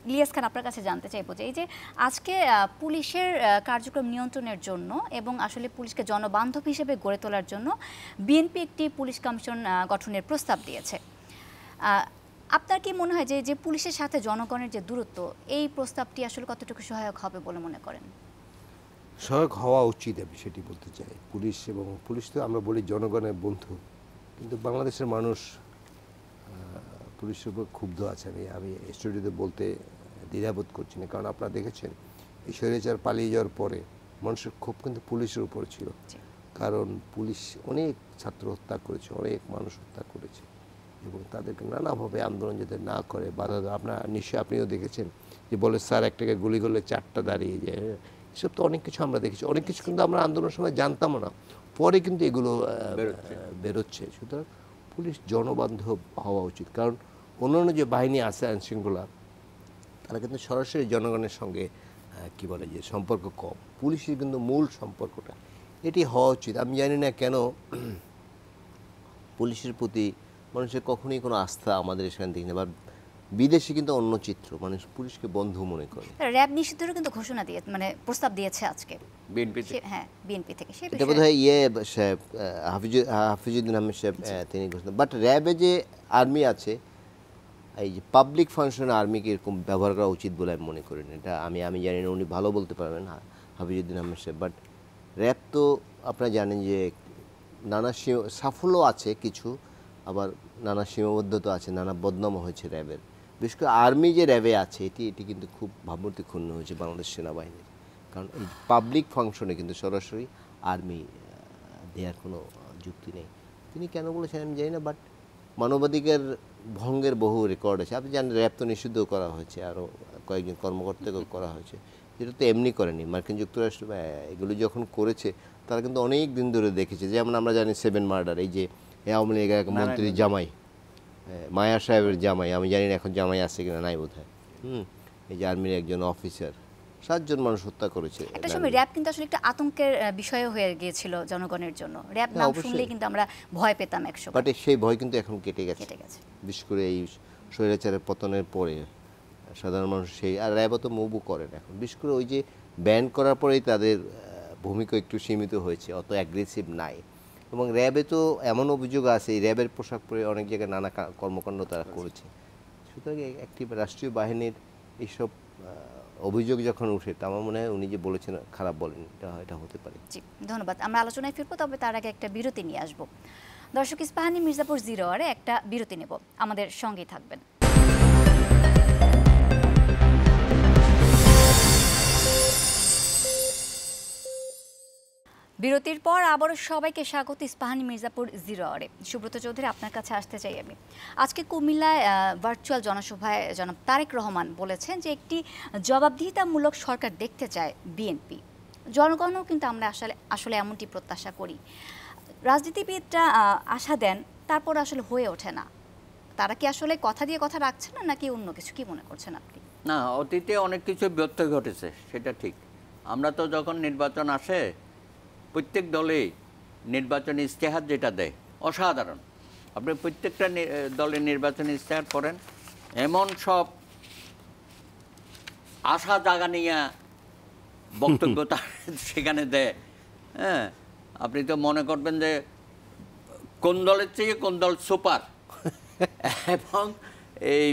ইলিয়াস খান, আপনার কাছে জানতে চাইবো যে এই যে আজকে পুলিশের কার্যক্রম নিয়ন্ত্রণের জন্য এবং আসলে পুলিশকে জনবান্ধব হিসেবে গড়ে তোলার জন্য বিএনপি একটি পুলিশ কমিশন গঠনের প্রস্তাব দিয়েছে। আপনার কি মনে হয় যে পুলিশের সাথে জনগণের যে দূরত্ব, এই প্রস্তাবটি আসলে কতটুকু সহায়ক হবে বলে মনে করেন? সহায়ক হওয়া উচিত, আমি সেটি বলতে চাই। পুলিশ তো আমরা বলি জনগণের বন্ধু, কিন্তু বাংলাদেশের মানুষ পুলিশের উপর ক্ষুব্ধ আছে। আমি স্টুডিওতে বলতে দ্বিধাবোধ করছি না, কারণ আপনারা দেখেছেন এই স্বৈরাচার পালিয়ে যাওয়ার পরে মানুষের ক্ষোভ কিন্তু পুলিশের উপর ছিল। কারণ পুলিশ অনেক ছাত্র হত্যা করেছে, অনেক মানুষ হত্যা করেছে, এবং তাদেরকে নানাভাবে আন্দোলন যাতে না করে বাধা দেওয়া। নিশ্চয়ই আপনিও দেখেছেন যে বলে স্যার একটাকে গুলি করলে 4টা দাঁড়িয়ে যায়, এসব তো অনেক কিছু আমরা দেখেছি। অনেক কিছু কিন্তু আমরা আন্দোলনের সময় জানতামও না, পরে কিন্তু এগুলো বেরোচ্ছে। সুতরাং পুলিশ জনবান্ধব হওয়া উচিত, কারণ অন্যান্য যে বাহিনী আছে আইনশৃঙ্খলা, তারা কিন্তু সরাসরি জনগণের সঙ্গে কি বলে যে সম্পর্ক কম। পুলিশের কিন্তু মূল সম্পর্কটা এটি হওয়া উচিত। আমি জানি না কেন পুলিশের প্রতি মানুষের কখনোই কোনো আস্থা আমাদের এখান থেকে নেই, বা বিদেশে কিন্তু অন্য চিত্র, মানুষ পুলিশকে বন্ধু মনে করে। র্যাব নিষিদ্ধের কিন্তু ঘোষণা দিয়ে মানে প্রস্তাব দিয়েছে আজকে বিএনপি, হ্যাঁ বিএনপি থেকে। এটা বোধহয় সাহেব হাফিজুদ্দিন আহমেদ সাহেব তিনি ঘোষণা। বাট র্যাবে যে আর্মি আছে, এই যে পাবলিক ফাংশনে আর্মিকে এরকম ব্যবহার করা উচিত বলে আমি মনে করি না। এটা আমি জানি না, উনি ভালো বলতে পারবেন হাফিজুদ্দিন আহমেদ সাহেব। বাট র্যাব তো আপনারা জানেন যে নানা সাফল্য আছে কিছু, আবার নানা সীমাবদ্ধতা আছে, নানা বদনামও হয়েছে র্যাবের। বিশেষ করে আর্মি যে র্যাবে আছে, এটি কিন্তু খুব ভাবমূর্তি ক্ষুণ্ণ হয়েছে বাংলাদেশ সেনাবাহিনীর। কারণ এই পাবলিক ফাংশনে কিন্তু সরাসরি আর্মি দেওয়ার কোনো যুক্তি নেই। তিনি কেন বলেছেন আমি জানি না, বাট মানবাধিকার ভঙ্গের বহু রেকর্ড আছে। আপনি জানেন র্যাব তো নিষিদ্ধ করা হয়েছে, আরও কয়েকজন কর্মকর্তাকেও করা হয়েছে। যেটা তো এমনি করেনি, মার্কিন যুক্তরাষ্ট্র এগুলো যখন করেছে তারা কিন্তু অনেক দিন ধরে দেখেছে। যেমন আমরা জানি 7 মার্ডার, এই যে আওয়ামী লীগের এক মন্ত্রীর জামাই, মায়া সাহেবের জামাই, আমি জানি না এখন জামাই আছে কিনা, নাই বোধ হয়। এই যে আর্মির একজন অফিসার, 7 জন মানুষ হত্যা করেছে। একটা সময় র্যাব কিন্তু আসলে একটা আতঙ্কের বিষয় হয়ে গিয়েছিল জনগণের জন্য। র্যাব নাম শুনলেই কিন্তু আমরা ভয় পেতাম একসময়। বাট সেই ভয় কিন্তু এখন কেটে গেছে। গেছে। বিশেষ করে এই স্বৈরাচারের পতনের পরে সাধারণ মানুষ সেই আর র্যাবও তো মুভও করেন এখন। বিশেষ করে ওই যে ব্যান করার পরেই তাদের ভূমিকা একটু সীমিত হয়েছে, অত অ্যাগ্রেসিভ নাই। এবং র্যাবে তো এমন অভিযোগ আছে, এই র্যাবের পোশাক পরে অনেক জায়গায় নানা কর্মকাণ্ড তারা করেছে। সুতরাং একটি রাষ্ট্রীয় বাহিনীর এইসব অভিযোগ যখন উঠে, তা আমার মনে হয় উনি যে বলেছেন খারাপ বলেন, এটা হতে পারে। জি, ধন্যবাদ। আমরা আলোচনায় ফিরবো, তবে তার আগে একটা বিরতি নিয়ে আসবো। দর্শক, ইস্পাহানি মির্জাপুর 0 আওয়ারে একটা বিরতি নেব, আমাদের সঙ্গেই থাকবেন। বিরতির পর আবারও সবাইকে স্বাগত ইস্পাহানি মির্জাপুর 0 আওয়ারে। সুব্রত চৌধুরী, আপনার কাছে আসতে চাই আমি। আজকে কুমিল্লায় ভার্চুয়াল জনসভায় জনাব তারেক রহমান বলেছেন যে একটি জবাবদিহিতামূলক সরকার দেখতে চায় বিএনপি। জনগণও কিন্তু আমরা আসলে এমনটি প্রত্যাশা করি। রাজনীতিবিদরা আশা দেন, তারপর আসলে হয়ে ওঠে না। তারা কি আসলে কথা দিয়ে কথা রাখছে না, নাকি অন্য কিছু? কি মনে করছেন আপনি? না, অতীতে অনেক কিছু ব্যত্যয় ঘটেছে, সেটা ঠিক। আমরা তো যখন নির্বাচন আসে, প্রত্যেক দলে নির্বাচনী ইশতেহার যেটা দেয় অসাধারণ। আপনি প্রত্যেকটা দলের নির্বাচনী ইশতেহার করেন, এমন সব আশা জাগা নিয়ে বক্তব্য সেখানে দেয়। হ্যাঁ, আপনি তো মনে করবেন যে কোন দলের চেয়ে কোন দল সুপার। এবং এই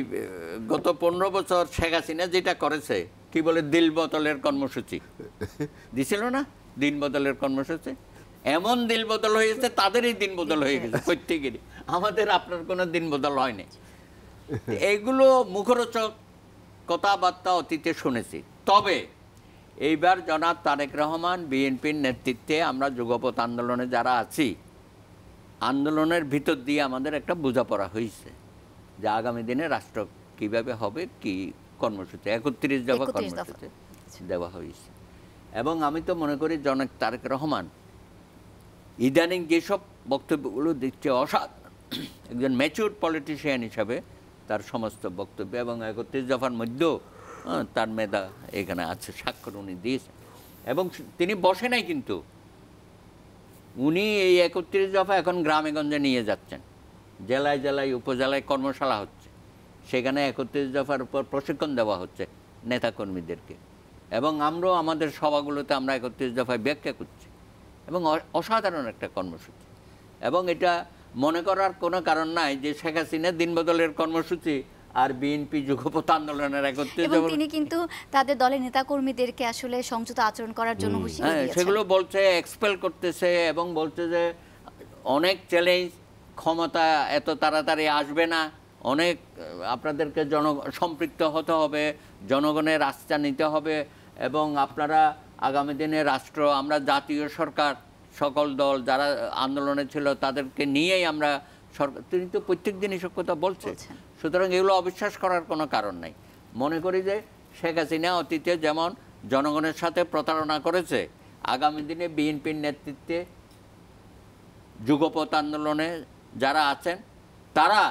গত 15 বছর শেখ হাসিনা যেটা করেছে, কি বলে, দিল বদলের কর্মসূচি দিছিল না? দিন বদলের কর্মসূচি এমন দিল বদল হয়েছে, তাদেরই দিন বদল হয়ে গেছে প্রত্যেকেরই। আমাদের আপনার কোনো দিন বদল হয়নি। এইগুলো মুখরোচক কথাবার্তা অতীতে শুনেছি। তবে এইবার জনাব তারেক রহমান বিএনপির নেতৃত্বে আমরা যুগপৎ আন্দোলনে যারা আছি, আন্দোলনের ভিতর দিয়ে আমাদের একটা বোঝাপড়া হয়েছে যে আগামী দিনে রাষ্ট্র কিভাবে হবে, কি কর্মসূচি, 31 দফা কর্মসূচি দেওয়া হয়েছে। এবং আমি তো মনে করি জনাব তারেক রহমান ইদানিং যেসব বক্তব্যগুলো দিচ্ছে অসাধারণ। একজন ম্যাচিউর পলিটিশিয়ান হিসাবে তার সমস্ত বক্তব্য, এবং 31 দফার মধ্যেও তার মেধা এখানে আছে, স্বাক্ষর উনি দিয়েছেন। এবং তিনি বসে নাই, কিন্তু উনি এই 31 দফা এখন গ্রামে গঞ্জে নিয়ে যাচ্ছেন। জেলায় জেলায় উপজেলায় কর্মশালা হচ্ছে, সেখানে 31 দফার উপর প্রশিক্ষণ দেওয়া হচ্ছে নেতাকর্মীদেরকে। এবং আমরাও আমাদের সভাগুলোতে আমরা 31 দফায় ব্যাখ্যা করছি, এবং অসাধারণ একটা কর্মসূচি। এবং এটা মনে করার কোনো কারণ নাই যে শেখ হাসিনা দিন বদলের কর্মসূচি আর বিএনপি যুগপৎ আন্দোলনের 31 এবং তিনি কিন্তু তাদের দলের নেতাকর্মীদেরকে আসলে সংযত আচরণ করার জন্য হুঁশিয়ারি দিয়েছেন। সেগুলো বলছে, এক্সপেল করতেছে, এবং বলছে যে অনেক চ্যালেঞ্জ, ক্ষমতা এত তাড়াতাড়ি আসবে না, অনেক আপনাদেরকে সম্পৃক্ত হতে হবে, জনগণের আস্থা নিতে হবে, এবং আপনারা আগামী দিনে রাষ্ট্র, আমরা জাতীয় সরকার, সকল দল যারা আন্দোলনে ছিল তাদেরকে নিয়েই আমরা সরকার। তিনি তো প্রত্যেক দিন এসব কথা বলছেন। সুতরাং এগুলো অবিশ্বাস করার কোনো কারণ নাই। মনে করি যে শেখ হাসিনা অতীতে যেমন জনগণের সাথে প্রতারণা করেছে, আগামী দিনে বিএনপির নেতৃত্বে যুগপৎ আন্দোলনে যারা আছেন তারা,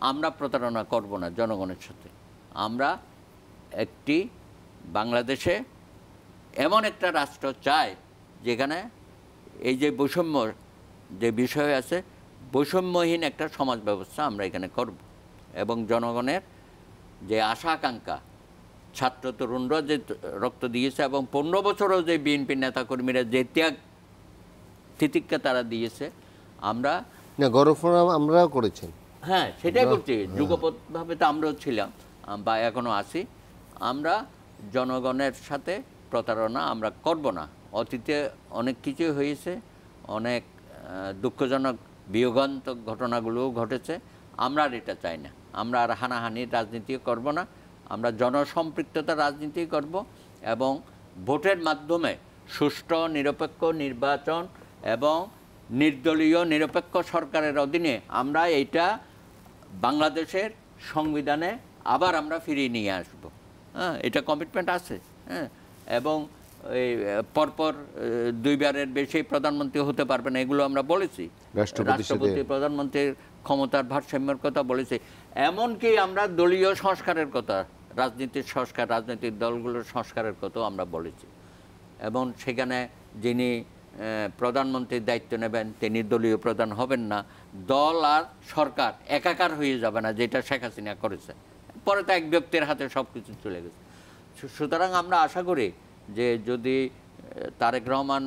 আমরা প্রতারণা করব না জনগণের সাথে। আমরা একটি বাংলাদেশে এমন একটা রাষ্ট্র চাই যেখানে এই যে বৈষম্য যে বিষয় আছে, বৈষম্যহীন একটা সমাজ ব্যবস্থা আমরা এখানে করব। এবং জনগণের যে আশা আকাঙ্ক্ষা, ছাত্র তরুণরা যে রক্ত দিয়েছে, এবং 15 বছরও যে বিএনপির নেতাকর্মীরা যে ত্যাগ তিতিক্ষা তারা দিয়েছে, আমরা না গণফোরাম আমরাও করেছেন। হ্যাঁ, সেটাই করছি। যুগপৎভাবে তো আমরাও ছিলাম বা এখনও আছি। আমরা জনগণের সাথে প্রতারণা আমরা করব না। অতীতে অনেক কিছুই হয়েছে, অনেক দুঃখজনক বিয়োগান্তক ঘটনাগুলোও ঘটেছে। আমরা আর এটা চাই না। আমরা আর হানাহানির রাজনীতিও করব না। আমরা জনসম্পৃক্ততার রাজনীতি করব, এবং ভোটের মাধ্যমে সুষ্ঠু নিরপেক্ষ নির্বাচন এবং নির্দলীয় নিরপেক্ষ সরকারের অধীনে আমরা এইটা বাংলাদেশের সংবিধানে আবার আমরা ফিরিয়ে নিয়ে আসব। হ্যাঁ, এটা কমিটমেন্ট আছে। হ্যাঁ, এবং এই পরপর 2 বারের বেশি প্রধানমন্ত্রী হতে পারবে না, এগুলো আমরা বলেছি। রাষ্ট্রপতি প্রধানমন্ত্রীর ক্ষমতার ভারসাম্যের কথা বলেছি। এমনকি আমরা দলীয় সংস্কারের কথা রাজনীতির সংস্কার, রাজনৈতিক দলগুলোর সংস্কারের কথাও আমরা বলেছি। এবং সেখানে যিনি প্রধানমন্ত্রীর দায়িত্ব নেবেন তিনি দলীয় প্রধান হবেন না, দল আর সরকার একাকার হয়ে যাবে না, যেটা শেখ হাসিনা করেছে। পরে তো এক ব্যক্তির হাতে সব কিছু চলে গেছে। সুতরাং আমরা আশা করি যে যদি তারেক রহমান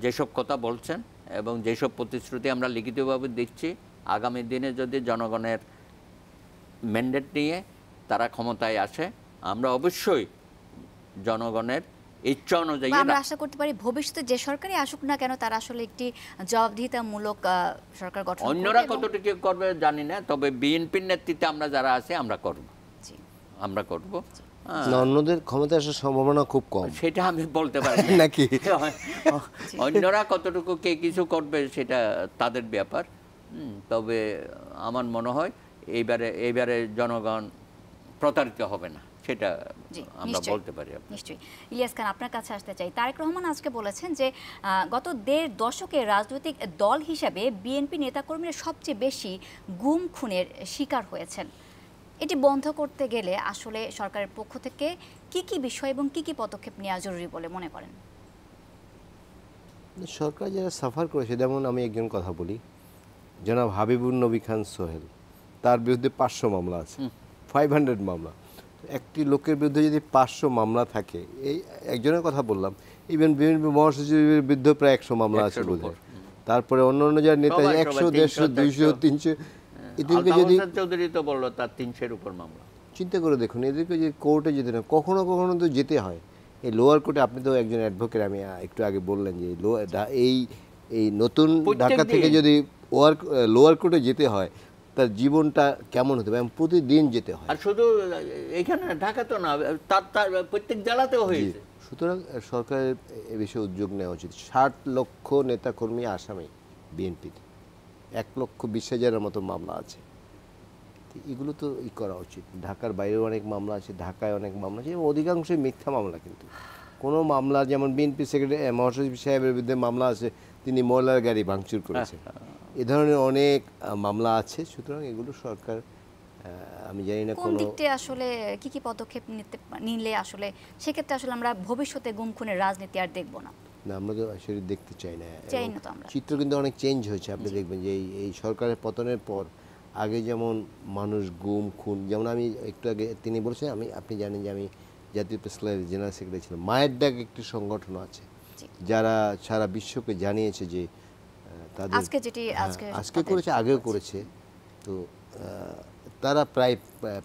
যেসব কথা বলছেন এবং যেসব প্রতিশ্রুতি আমরা লিখিতভাবে দিচ্ছি, আগামী দিনে যদি জনগণের ম্যান্ডেট নিয়ে তারা ক্ষমতায় আসে, আমরা অবশ্যই জনগণের ইচ্ছা অনুযায়ী আমরা আশা করতে পারি ভবিষ্যতে যে সরকারই আসুক না কেন তারা আসলে একটি জবাবদিহিতামূলক সরকার গঠন করবে। অন্যরা কতটুকু করবে জানি না, তবে বিএনপির নেতৃত্বে আমরা যারা আছে আমরা করব, আমরা করব। অন্যদের ক্ষমতা আসার সম্ভাবনা খুব কম, সেটা আমি বলতে পারি নাকি? অন্যরা কতটুকু কে কিছু করবে সেটা তাদের ব্যাপার। তবে আমার মনে হয় এইবারে জনগণ প্রতারিত হবে না, সেটা আমরা বলতে পারি। নিশ্চয়ই। ইলিয়াস খান, আপনার কাছে আসতে চাই। তারেক রহমান আজকে বলেছেন যে গত ১.৫ দশকে রাজনৈতিক দল হিসাবে বিএনপি নেতাকর্মীরা সবচেয়ে বেশি গুম খুনের শিকার হয়েছেন। এটি বন্ধ করতে গেলে আসলে সরকারের পক্ষ থেকে কি কি বিষয় এবং কি কি পদক্ষেপ নেওয়া জরুরি বলে মনে করেন? সরকার যারা সাফার করেছে, যেমন আমি একজন কথা বলি, জনাব হাবিবুর নবী খান সোহেল, তার বিরুদ্ধে ৫০০ মামলা আছে, 500 মামলা। একটি লোকের বিরুদ্ধে যদি ৫০০ মামলা থাকে, এই একজনের কথা বললাম, ইভেন বিএনপি মহাসচিবের বিরুদ্ধে প্রায় ১০০ মামলা আছে বোধহয়। তারপরে অন্য যারা নেতা ১০০, ১৫০, ২০০, ৩০০, এদেরকে যদি চৌধুরী তো বললো তার 300-এর উপর মামলা। চিন্তা করে দেখুন, এদেরকে যে কোর্টে যেতে না, কখনো কখনো তো যেতে হয়। এই লোয়ার কোর্টে, আপনি তো একজন অ্যাডভোকেট, আমি একটু আগে বললেন যে এই নতুন ঢাকা থেকে যদি লোয়ার কোর্টে যেতে হয়, তার জীবনটা কেমন হতে পারে, প্রতিদিন যেতে হয়। আর শুধু এখানে ঢাকা তো না, তার প্রত্যেক জেলাতেও হয়েছে। সুতরাং সরকারের এ বিষয়ে উদ্যোগ নেওয়া উচিত। ৬০ লক্ষ নেতাকর্মী আসামি বিএনপিতে, ১,২০,০০০-এর মতো মামলা আছে। এগুলো তো করা উচিত। ঢাকার বাইরেও অনেক মামলা আছে, ঢাকায় অনেক মামলা আছে, এবং অধিকাংশই মিথ্যা মামলা। কিন্তু কোনো মামলা, যেমন বিএনপি সেক্রেটারি মহাসচিব সাহেবের বিরুদ্ধে মামলা আছে, তিনি ময়লার গাড়ি ভাঙচুর করেছেন, এ ধরনের অনেক মামলা আছে। সুতরাং এগুলো সরকার, আমি জানি না কোন দিকতে আসলে কি কি পদক্ষেপ নিলে আসলে সেক্ষেত্রে আসলে আমরা ভবিষ্যতে গুম খুনের রাজনীতি আর দেখব না। আমরা তো আসলে দেখতে চাই না। আমরা চিত্র কিন্তু অনেক চেঞ্জ হয়েছে। আপনি দেখবেন যে এই সরকারের পতনের পর আগে যেমন মানুষ গুম খুন, যেমন আমি একটু আগে তিনি বলেছেন, আপনি জানেন যে আমি জাতীয় প্রেস ক্লাবের জেনারেল সেক্রেটারি ছিলাম। মায়ের ডাক একটি সংগঠন আছে যারা সারা বিশ্বকে জানিয়েছে যে তাদের আজকে করেছে, আগেও করেছে। তো তারা প্রায়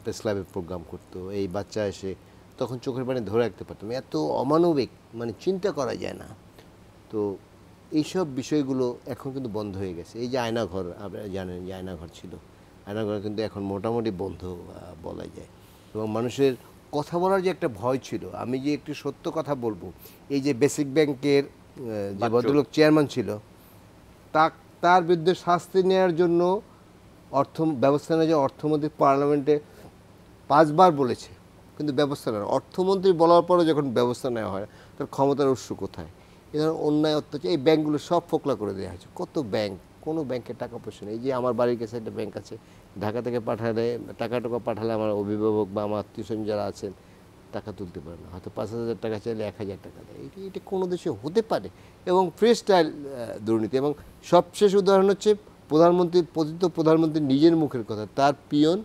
প্রেস ক্লাবে প্রোগ্রাম করতো, এই বাচ্চা এসে তখন চোখের পানি ধরে রাখতে পারতাম। এত অমানবিক, মানে চিন্তা করা যায় না। তো এইসব বিষয়গুলো এখন কিন্তু বন্ধ হয়ে গেছে। এই যে আয়নাঘর, আপনারা জানেন যে আয়নাঘর ছিল, আয়নাঘর কিন্তু এখন মোটামুটি বন্ধ বলা যায়। এবং মানুষের কথা বলার যে একটা ভয় ছিল, আমি যে একটি সত্য কথা বলবো, এই যে বেসিক ব্যাংকের যে ভদ্রলোক চেয়ারম্যান ছিল, তার বিরুদ্ধে শাস্তি নেওয়ার জন্য ব্যবস্থা নেওয়ার জন্য অর্থমন্ত্রী পার্লামেন্টে 5 বার বলেছে, কিন্তু ব্যবস্থা নেওয়া, অর্থমন্ত্রী বলার পরে যখন ব্যবস্থা নেওয়া হয়, তার ক্ষমতার উৎস কোথায়? এ ধরনের অন্যায় অত্যাচার, এই ব্যাংকগুলো সব ফোকলা করে দেওয়া হয়েছে। কত ব্যাংক, কোনো ব্যাংকের টাকা পয়সা নেই। এই যে আমার বাড়ির কাছে একটা ব্যাংক আছে, ঢাকা থেকে টাকা পাঠালে আমার অভিভাবক বা আমার আত্মীয়স্বজন যারা আছেন টাকা তুলতে পারে না, হয়তো 5,000 টাকা চাইলে 1,000 টাকা দেয়। এটা কোনো দেশে হতে পারে? এবং ফ্রি স্টাইল দুর্নীতি। এবং সবশেষ উদাহরণ হচ্ছে পতিত প্রধানমন্ত্রী নিজের মুখের কথা, তার পিয়ন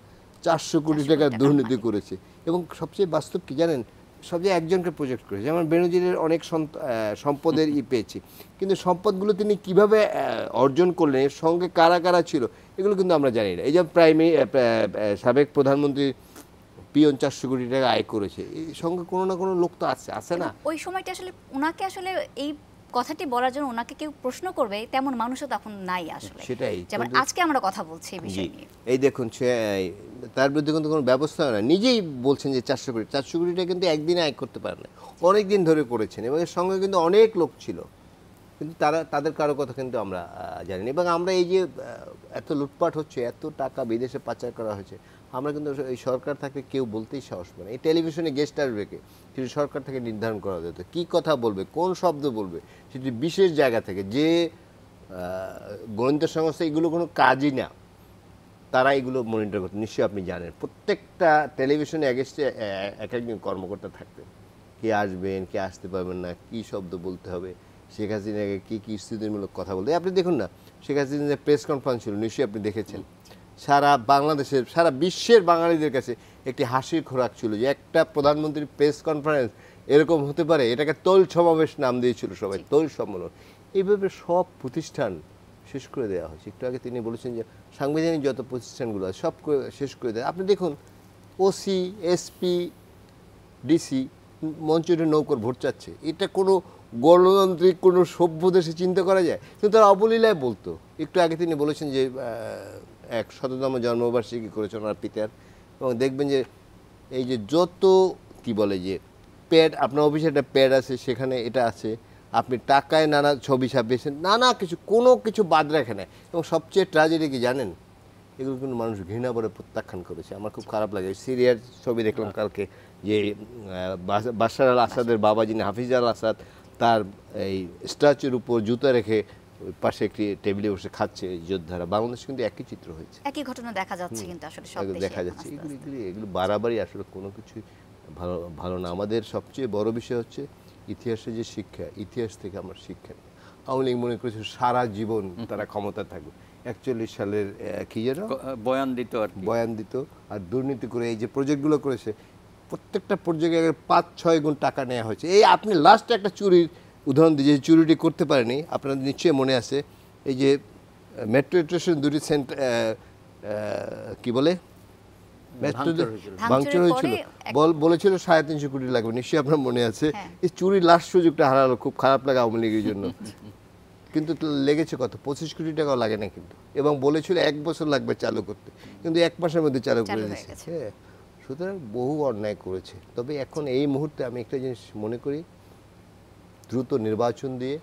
400 কোটি টাকার দুর্নীতি করেছে। এবং সবচেয়ে বাস্তব কি জানেন, সবচেয়ে একজনকে প্রজেক্ট করেছে। যেমন বেনজিরের অনেক সম্পদের পেয়েছি, কিন্তু সম্পদগুলো তিনি কিভাবে অর্জন করলেন, এর সঙ্গে কারা কারা ছিল, এগুলো কিন্তু আমরা জানি না। এই যে সাবেক প্রধানমন্ত্রী পিয়ন 400 কোটি টাকা আয় করেছে, এই সঙ্গে কোনো না কোনো লোক তো আছে না। ওই সময়টা আসলে ওনাকে আসলে এই কথাটি বলার জন্য ওনাকে কেউ প্রশ্ন করবে তেমন মানুষও তখন নাই আসলে। সেটাই, যেমন আজকে আমরা কথা বলছি এই বিষয় নিয়ে। এই দেখুন, তার বিরুদ্ধে কিন্তু কোনো ব্যবস্থা হয় না। নিজেই বলছেন যে 400 কোটিটা কিন্তু একদিনে আয় করতে পারে না, অনেক দিন ধরে করেছেন। এবং এর সঙ্গে কিন্তু অনেক লোক ছিল, কিন্তু তাদের কারো কথা কিন্তু আমরা জানি না। এবং আমরা এই যে এত লুটপাট হচ্ছে, এত টাকা বিদেশে পাচার করা হয়েছে, আমরা কিন্তু এই সরকার থাকলে কেউ বলতেই সাহস পায় না। এই টেলিভিশনে গেস্ট আসবে কে, সেটি সরকার থেকে নির্ধারণ করা যেত, কী কথা বলবে, কোন শব্দ বলবে, সেটি বিশেষ জায়গা থেকে। যে গোয়েন্দা সংস্থা, এগুলো কোনো কাজই না, তারা এগুলো মনিটর করতেন, নিশ্চয়ই আপনি জানেন। প্রত্যেকটা টেলিভিশনে এগেস্টে এক একজন কর্মকর্তা থাকতেন, কে আসবেন, কে আসতে পারবেন না, কী শব্দ বলতে হবে, শেখ হাসিনাকে কী স্থিতিমূলক কথা বলতে। আপনি দেখুন না, শেখ হাসিনার প্রেস কনফারেন্স ছিল, নিশ্চয়ই আপনি দেখেছেন। সারা বাংলাদেশের, সারা বিশ্বের বাঙালিদের কাছে একটি হাসির খোরাক ছিল যে একটা প্রধানমন্ত্রীর প্রেস কনফারেন্স এরকম হতে পারে। এটাকে তৈল সমাবেশ নাম দিয়েছিল সবাই, তৈল সম্মেলন। এইভাবে সব প্রতিষ্ঠান শেষ করে দেওয়া হয়েছে। একটু আগে তিনি বলেছেন যে সাংবিধানিক যত প্রতিষ্ঠানগুলো আছে সব শেষ করে দেয়। আপনি দেখুন, ওসি, এসপি, ডিসি মঞ্চে নৌকর ভোট চাচ্ছে। এটা কোনো গণতান্ত্রিক কোনো সভ্য দেশে চিন্তা করা যায়? কিন্তু তারা অবলীলায় বলতো। একটু আগে তিনি বলেছেন যে 100তম জন্মবার্ষিকী করেছেন ওনার পিতার, এবং দেখবেন যে এই যে যত কি বলে যে প্যাড, আপনার অফিসে একটা প্যাড আছে, সেখানে এটা আছে, আপনি টাকায় নানা ছবি ছাপিয়েছেন, নানা কিছু, কোনো কিছু বাদ রাখে না। এবং সবচেয়ে ট্র্যাজেডি কি জানেন, এগুলো কিন্তু মানুষ ঘৃণা করে প্রত্যাখ্যান করেছে। আমার খুব খারাপ লাগে। সিরিয়ার ছবি দেখলাম কালকে, যে বাশার আল আসাদের বাবা যিনি হাফিজ আল আসাদ, তার এই স্ট্যাচুর উপর জুতা রেখে পাশে একটি টেবিলে বসে খাচ্ছে যোদ্ধারা। বাংলাদেশ কিন্তু একই চিত্র হয়েছে, একই ঘটনা দেখা যাচ্ছে কিন্তু আসলে সব দেশে দেখা যাচ্ছে। এগুলো বাড়াবাড়ি আসলে কোনো কিছুই ভালো না। আমাদের সবচেয়ে বড় বিষয় হচ্ছে ইতিহাসে যে শিক্ষা, ইতিহাস থেকে আমরা শিক্ষা নিই। আওয়ামী লীগ মনে করেছে সারা জীবন তারা ক্ষমতা থাকবে। 41 সালের কি যেন বয়ান দিত আর দুর্নীতি করে এই যে প্রজেক্টগুলো করেছে, প্রত্যেকটা প্রজেক্টে 5-6 গুণ টাকা নেওয়া হয়েছে। এই আপনি লাস্টে একটা চুরির উদাহরণ দিয়ে, যে চুরিটি করতে পারেনি, আপনাদের নিশ্চয়ই মনে আছে, এই যে মেট্রো স্টেশন দুটি কি বলে ভাঙচুর হয়েছিল, বলেছিল 350 কোটি লাগবে, নিশ্চয়ই আপনার মনে আছে। এই চুরির লাস্ট সুযোগটা হারালো, খুব খারাপ লাগে আওয়ামী লীগের জন্য। কিন্তু লেগেছে কত, 25 কোটি টাকাও লাগে না কিন্তু, এবং বলেছিল 1 বছর লাগবে চালু করতে, কিন্তু 1 মাসের মধ্যে চালু করে দিয়েছে। হ্যাঁ, সুতরাং বহু অন্যায় করেছে। তবে এখন এই মুহূর্তে আমি একটা জিনিস মনে করি, দ্রুত নির্বাচন দিয়ে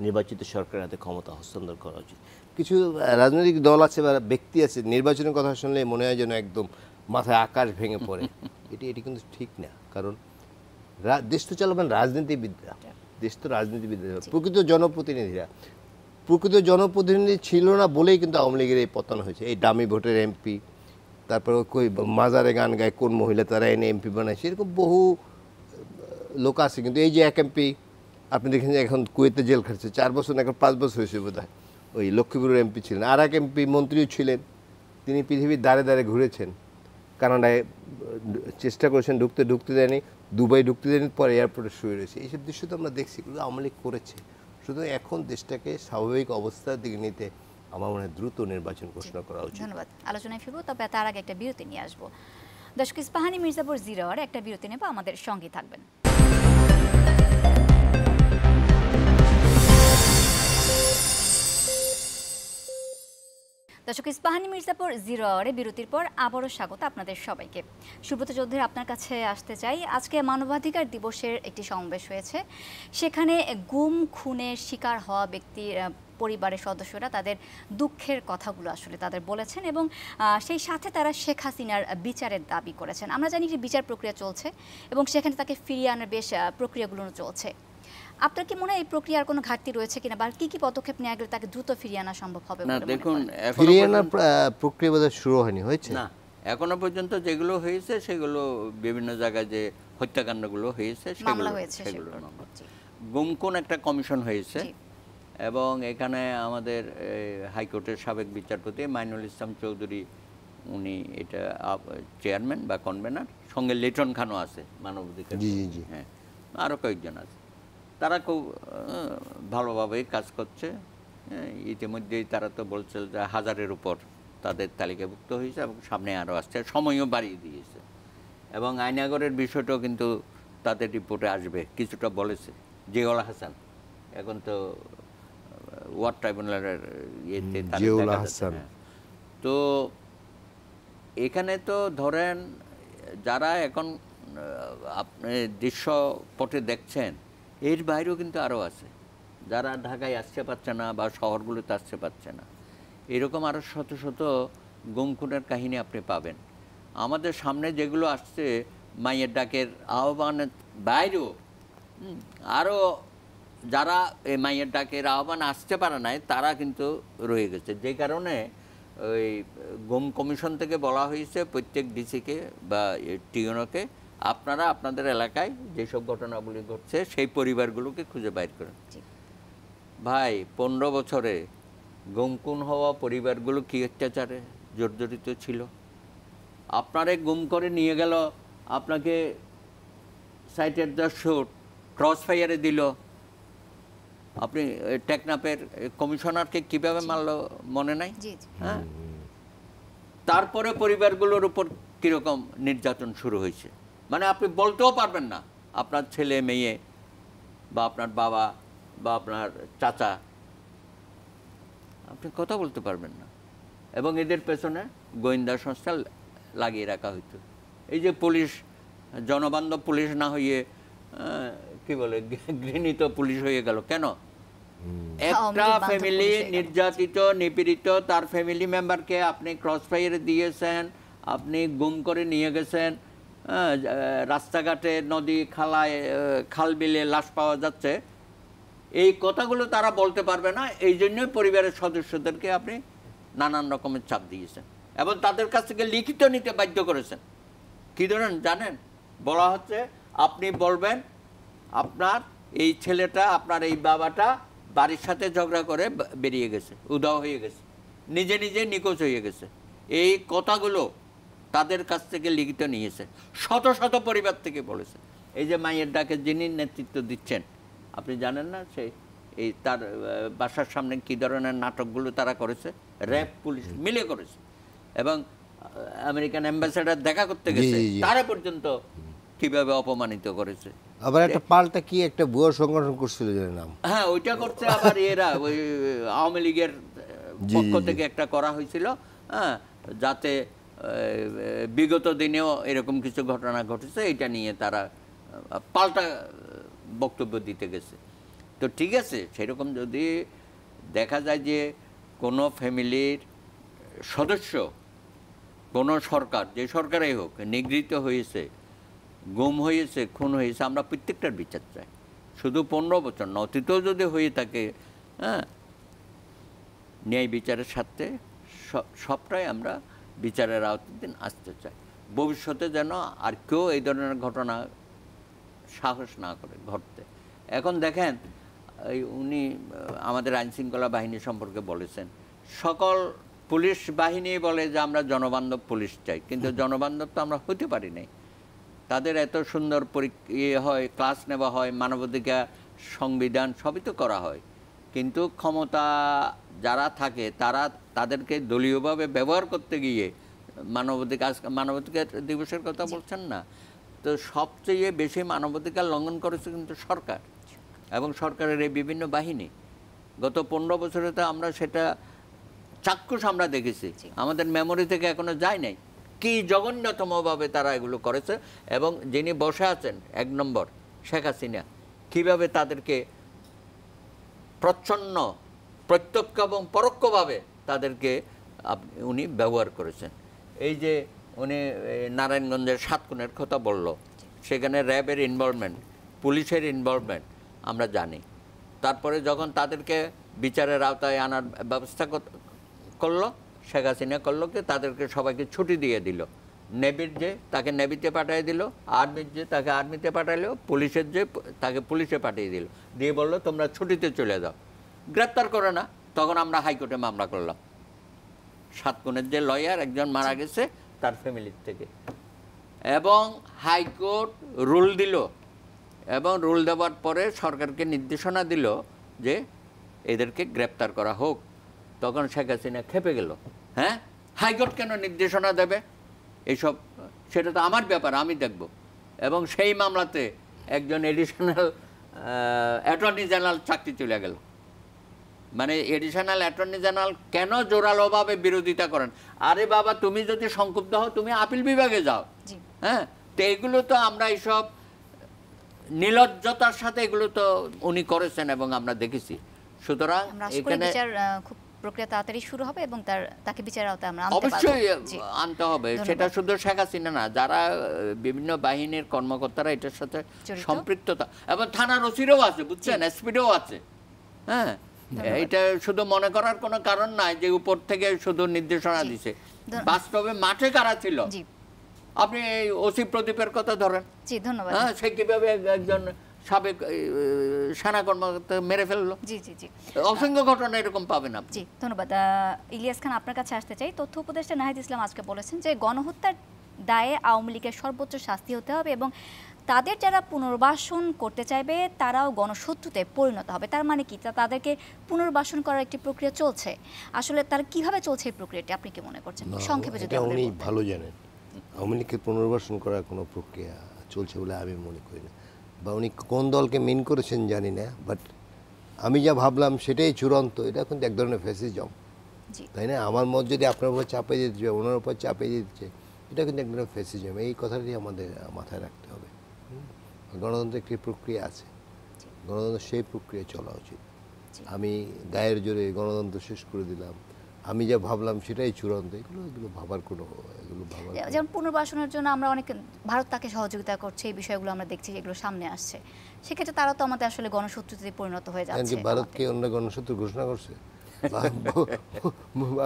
নির্বাচিত সরকারের হাতে ক্ষমতা হস্তান্তর করা উচিত। কিছু রাজনৈতিক দল আছে বা ব্যক্তি আছে, নির্বাচনের কথা শুনলে মনে হয় যেন একদম মাথায় আকাশ ভেঙে পড়ে। এটি কিন্তু ঠিক না, কারণ দেশ তো চালাবেন রাজনীতিবিদরা, দেশ তো রাজনীতিবিদরা, প্রকৃত জনপ্রতিনিধি ছিল না বলেই কিন্তু আওয়ামী লীগের এই পতন হয়েছে। এই দামি ভোটের এমপি, তারপরে কই মাজারে গান গায় কোন মহিলা, তারা এনে এমপি বানায়, সেরকম বহু লোক আছে। কিন্তু এই যে এক এমপি আপনি দেখেন যে এখন কুয়েতে জেল খাটছে, 4 বছর না, এখন 5 বছর হয়েছে বোধ হয়, ওই লক্ষ্মীপুরের এমপি ছিলেন। আর এক এমপি মন্ত্রীও ছিলেন, তিনি পৃথিবীর দ্বারে দ্বারে ঘুরেছেন, কানাডায় চেষ্টা করেছেন, ঢুকতে দেয়নি, দুবাই ঢুকতে দেয়নি, পরে এয়ারপোর্টে শুয়ে রয়েছে। এইসব দৃশ্য তো আমরা দেখছি, এগুলো আওয়ামী লীগ করেছে। সুতরাং এখন দেশটাকে স্বাভাবিক অবস্থার দিকে নিতে আমার মনে হয় দ্রুত নির্বাচন ঘোষণা করা উচিত। ধন্যবাদ। আলোচনায় ফিরবো, তবে তার আগে একটা বিরতি নিয়ে আসবো। দর্শক, ইস্পাহানি মির্জাপুর 0 আওয়ারে একটা বিরতি নেব, আমাদের সঙ্গে থাকবেন। দর্শক, ইস্পাহানি মির্জাপুর 0 আওয়ারে বিরতির পর আবারও স্বাগত আপনাদের সবাইকে। সুব্রত চৌধুরী, আপনার কাছে আসতে চাই। আজকে মানবাধিকার দিবসের একটি সমাবেশ হয়েছে, সেখানে গুম খুনের শিকার হওয়া ব্যক্তির পরিবারের সদস্যরা তাদের দুঃখের কথাগুলো আসলে তাদের বলেছেন, এবং সেই সাথে তারা শেখ হাসিনার বিচারের দাবি করেছেন। আমরা জানি যে বিচার প্রক্রিয়া চলছে এবং সেখানে তাকে ফিরিয়ে আনার বেশ প্রক্রিয়াগুলো চলছে। আপনার কি মনে হয় এই প্রক্রিয়ার কোনো ঘাটতি রয়েছে কিনা, বা কি কি পদক্ষেপ নেওয়া গেলে তাকে দ্রুত ফিরিয়ে আনা সম্ভব হবে? না, দেখুন, ফিরিয়ে আনার প্রক্রিয়া বোধহয় শুরু হয়নি, হয়েছে না এখনো পর্যন্ত। যেগুলো হয়েছে সেগুলো বিভিন্ন জায়গায় যে হত্যাকাণ্ডগুলো হয়েছে সেগুলো গুম খুন একটা কমিশন হয়েছে, এবং এখানে আমাদের হাইকোর্টের সাবেক বিচারপতি মাইনুল ইসলাম চৌধুরী, উনি এটা চেয়ারম্যান বা কনভেনার, সঙ্গে লিটন খানও আছে মানবাধিকার, হ্যাঁ, আরও কয়েকজন আছে। তারা খুব ভালোভাবেই কাজ করছে। ইতিমধ্যেই তারা তো বলছে যে 1000-এর উপর তাদের তালিকাভুক্ত হয়েছে, এবং সামনে আরও আসছে, সময়ও বাড়িয়ে দিয়েছে। এবং আয়নাগরের বিষয়টাও কিন্তু তাদের রিপোর্টে আসবে, কিছুটা বলেছে জিয়াউল হাসান, এখন তো ওয়ার্ড ট্রাইব্যুনালের ইয়েতে জিয়াউল হাসান। তো এখানে তো ধরেন যারা এখন আপনি দৃশ্যপটে দেখছেন, এর বাইরেও কিন্তু আরও আছে যারা ঢাকায় আসতে পারছে না বা শহরগুলোতে আসতে পারছে না। এরকম আরও শত শত গুম খুনের কাহিনী আপনি পাবেন। আমাদের সামনে যেগুলো আসছে মায়ের ডাকের আহ্বানের বাইরেও আরও যারা এই মায়ের ডাকের আহ্বান আসতে পারে নাই, তারা কিন্তু রয়ে গেছে। যে কারণে ওই গুম কমিশন থেকে বলা হয়েছে প্রত্যেক ডিসিকে বা টিওনকে আপনারা আপনাদের এলাকায় যেসব ঘটনাগুলি ঘটছে সেই পরিবারগুলোকে খুঁজে বাইর করেন। ভাই 15 বছরে গুম হওয়া পরিবারগুলো কি অত্যাচারে জর্জরিত ছিল। আপনারে গুম করে নিয়ে গেল, আপনাকে সাইটের 10 শুট ক্রস ফায়ারে দিল, আপনি টেকনাফের কমিশনারকে কিভাবে মারলো মনে নাই? হ্যাঁ, তারপরে পরিবারগুলোর উপর কীরকম নির্যাতন শুরু হয়েছে, মানে আপনি বলতেও পারবেন না আপনার ছেলে মেয়ে বা আপনার বাবা বা আপনার চাচা, আপনি কথা বলতে পারবেন না। এবং এদের পেছনে গোয়েন্দা সংস্থা লাগিয়ে রাখা হইতো। এই যে পুলিশ, জনবান্ধব পুলিশ না হইয়ে কি বলে ঘৃণিত পুলিশ হয়ে গেল কেন? একটা ফ্যামিলি নির্যাতিত নিপীড়িত, তার ফ্যামিলি মেম্বারকে আপনি ক্রস ফায়ারে দিয়েছেন, আপনি গুম করে নিয়ে গেছেন, রাস্তাঘাটে নদী খালায় খাল বিলে লাশ পাওয়া যাচ্ছে, এই কথাগুলো তারা বলতে পারবে না। এই জন্যই পরিবারের সদস্যদেরকে আপনি নানান রকমের চাপ দিয়েছেন এবং তাদের কাছ থেকে লিখিত নিতে বাধ্য করেছেন। কী ধরেন জানেন? বলা হচ্ছে আপনি বলবেন আপনার এই ছেলেটা, আপনার এই বাবাটা বাড়ির সাথে ঝগড়া করে বেরিয়ে গেছে, উধাও হয়ে গেছে, নিজে নিজে নিখোঁজ হয়ে গেছে। এই কথাগুলো তাদের কাছ থেকে লিখিত নিয়েছে, শত শত পরিবার থেকে বলেছে। এই যে মায়ের ডাকে যিনি নেতৃত্ব দিচ্ছেন, আপনি জানেন না সেই এই তার বাসার সামনে কী ধরনের নাটকগুলো তারা করেছে, র্যাব পুলিশ মিলে করেছে। এবং আমেরিকান অ্যাম্বাসেডার দেখা করতে গেছে, তারা পর্যন্ত কিভাবে অপমানিত করেছে। আবার একটা পাল্টা কি একটা ভুয়া সংগঠন করছিল যে নাম, হ্যাঁ ওইটা করছে আবার এরা ওই আওয়ামী লীগের পক্ষ থেকে একটা করা হয়েছিল, হ্যাঁ, যাতে বিগত দিনেও এরকম কিছু ঘটনা ঘটেছে, এটা নিয়ে তারা পাল্টা বক্তব্য দিতে গেছে। তো ঠিক আছে, সেরকম যদি দেখা যায় যে কোনো ফ্যামিলির সদস্য, কোনো সরকার, যে সরকারই হোক, নিগৃহীত হয়েছে, গুম হয়েছে, খুন হয়েছে, আমরা প্রত্যেকটার বিচার চাই। শুধু 15 বছর না, অতীতেও যদি হয়ে থাকে, হ্যাঁ, ন্যায় বিচারের সাথে সবটাই আমরা বিচারের আওতাধীন আসতে চাই। ভবিষ্যতে যেন আর কেউ এই ধরনের ঘটনা সাহস না করে ঘটতে। এখন দেখেন, উনি আমাদের আইনশৃঙ্খলা বাহিনী সম্পর্কে বলেছেন, সকল পুলিশ বাহিনী বলে যে আমরা জনবান্ধব পুলিশ চাই, কিন্তু জনবান্ধব তো আমরা হতে পারি নাই। তাদের এত সুন্দর হয়, ক্লাস নেওয়া হয়, মানবাধিকার, সংবিধান সবই তো করা হয়, কিন্তু ক্ষমতা যারা থাকে তারা তাদেরকে দলীয়ভাবে ব্যবহার করতে গিয়ে মানবাধিকার দিবসের কথা বলছেন না, তো সবচেয়ে বেশি মানবাধিকার লঙ্ঘন করেছে কিন্তু সরকার এবং সরকারের এই বিভিন্ন বাহিনী। গত 15 বছরে তো আমরা সেটা চাক্ষুষ আমরা দেখেছি, আমাদের মেমোরি থেকে এখনো যায় নাই কি জঘন্যতমভাবে তারা এগুলো করেছে। এবং যিনি বসে আছেন 1 নম্বর শেখ হাসিনা, কীভাবে তাদেরকে প্রচ্ছন্ন, প্রত্যক্ষ এবং পরোক্ষভাবে তাদেরকে উনি ব্যবহার করেছেন। এই যে উনি নারায়ণগঞ্জের 7 খুনের কথা বলল, সেখানে র্যাবের ইনভলভমেন্ট, পুলিশের ইনভলভমেন্ট আমরা জানি। তারপরে যখন তাদেরকে বিচারের আওতায় আনার ব্যবস্থা করলো শেখ হাসিনা, করলো কি তাদেরকে সবাইকে ছুটি দিয়ে দিল। নেভির যে তাকে নেভিতে পাঠিয়ে দিল, আর্মির যে তাকে আর্মিতে পাঠাইলো, পুলিশের যে তাকে পুলিশে পাঠিয়ে দিল, দিয়ে বললো তোমরা ছুটিতে চলে যাও, গ্রেপ্তার করে না। তখন আমরা হাইকোর্টে মামলা করলাম। 7 খুনের যে লয়ার, একজন মারা গেছে তার ফ্যামিলির থেকে, এবং হাইকোর্ট রুল দিল, এবং রুল দেওয়ার পরে সরকারকে নির্দেশনা দিল যে এদেরকে গ্রেপ্তার করা হোক। তখন শেখ হাসিনা খেপে গেল, হ্যাঁ, হাইকোর্ট কেন নির্দেশনা দেবে এইসব, সেটা তো আমার ব্যাপার, আমি দেখব। এবং সেই মামলাতে একজন এডিশনাল অ্যাটর্নি জেনারেল চাকরি চলে গেল। মানে এডিশনাল অ্যাটর্নি জেনারেল কেন জোরালোভাবে বিরোধিতা করেন? আরে বাবা, তুমি যদি সংক্ষুব্ধ হও তুমি আপিল বিভাগে যাও। হ্যাঁ, তো এগুলো তো আমরা এইসব নির্লজ্জতার সাথে এগুলো তো উনি করেছেন এবং আমরা দেখেছি। সুতরাং এখানে খুব প্রক্রিয়া তাড়াতাড়ি শুরু হবে এবং তাকে বিচারের আওতায় আমরা আনতে পারব। অবশ্যই আনতে হবে। সেটা শুধু শেখ হাসিনা না, যারা বিভিন্ন বাহিনীর কর্মকর্তারা এটার সাথে সম্পৃক্ততা, এবং থানার ওসিরও আছে, বুঝছেন, এসপিডও আছে। হ্যাঁ, এটা শুধু মনে করার কোনো কারণ নাই যে উপর থেকে শুধু নির্দেশনা দিছে, বাস্তবে মাঠে কারা ছিল। আপনি এই ওসি প্রদীপের কথা ধরেন, জি ধন্যবাদ। হ্যাঁ, সে কিভাবে একজন সাবেক সেনা কর্মকর্তা মেরে ফেললো। জি জি জি, অসংখ্য ঘটনা এরকম পাবেন আপনি। জি ধন্যবাদ। ইলিয়াস খান, আপনার কাছে আসতে চাই। তথ্য উপদেষ্টা নাহিদ ইসলাম আজকে বলেছেন যে গণহত্যার দায়ে আওয়ামী লীগের সর্বোচ্চ শাস্তি হতে হবে এবং তাদের যারা পুনর্বাসন করতে চাইবে তারাও গণশত্রুতে পরিণত হবে। তার মানে কি, তাদেরকে পুনর্বাসন করার একটি প্রক্রিয়া চলছে। আসলে তার কিভাবে চলছে এই প্রক্রিয়াটি, আপনি কি মনে করছেন সংক্ষেপে যদি এটা আমাদের উনি বলতেন? ভালো জানেন। আওয়ামী লীগকে পুনর্বাসন করার কোনো প্রক্রিয়া চলছে বলে আমি মনে করি না, বা উনি কোন দলকে মেন করেছেন জানি না, বাট আমি যা ভাবলাম সেটাই চূড়ান্ত। এটা কিন্তু এক ধরনের ফ্যাসিজম, তাই না? আমার মত যদি আপনার উপর চাপিয়ে দিতে চাই, ওনার উপর চাপিয়ে দিতে চাই, এটা কিন্তু এক ধরনের ফ্যাসিজম। এই কথাটি আমাদের মাথায় রাখতে হবে। গণতন্ত্রের একটি প্রক্রিয়া আছে, গণতন্ত্র সেই প্রক্রিয়া চলা উচিত। আমি গায়ের জোরে গণতন্ত্র শেষ করে দিলাম, আমি যা ভাবলাম সেটাই চূড়ান্ত, এগুলো ভাবার কোনো যেমন পুনর্বাসনের জন্য আমরা অনেক, ভারত তাকে সহযোগিতা করছে, এই বিষয়গুলো আমরা দেখছি, এগুলো সামনে আসছে। সেক্ষেত্রে তারা তো আমাদের আসলে গণশত্রুতে পরিণত হয়ে যাচ্ছে। ভারতকে অন্য গণশত্রু ঘোষণা করছে?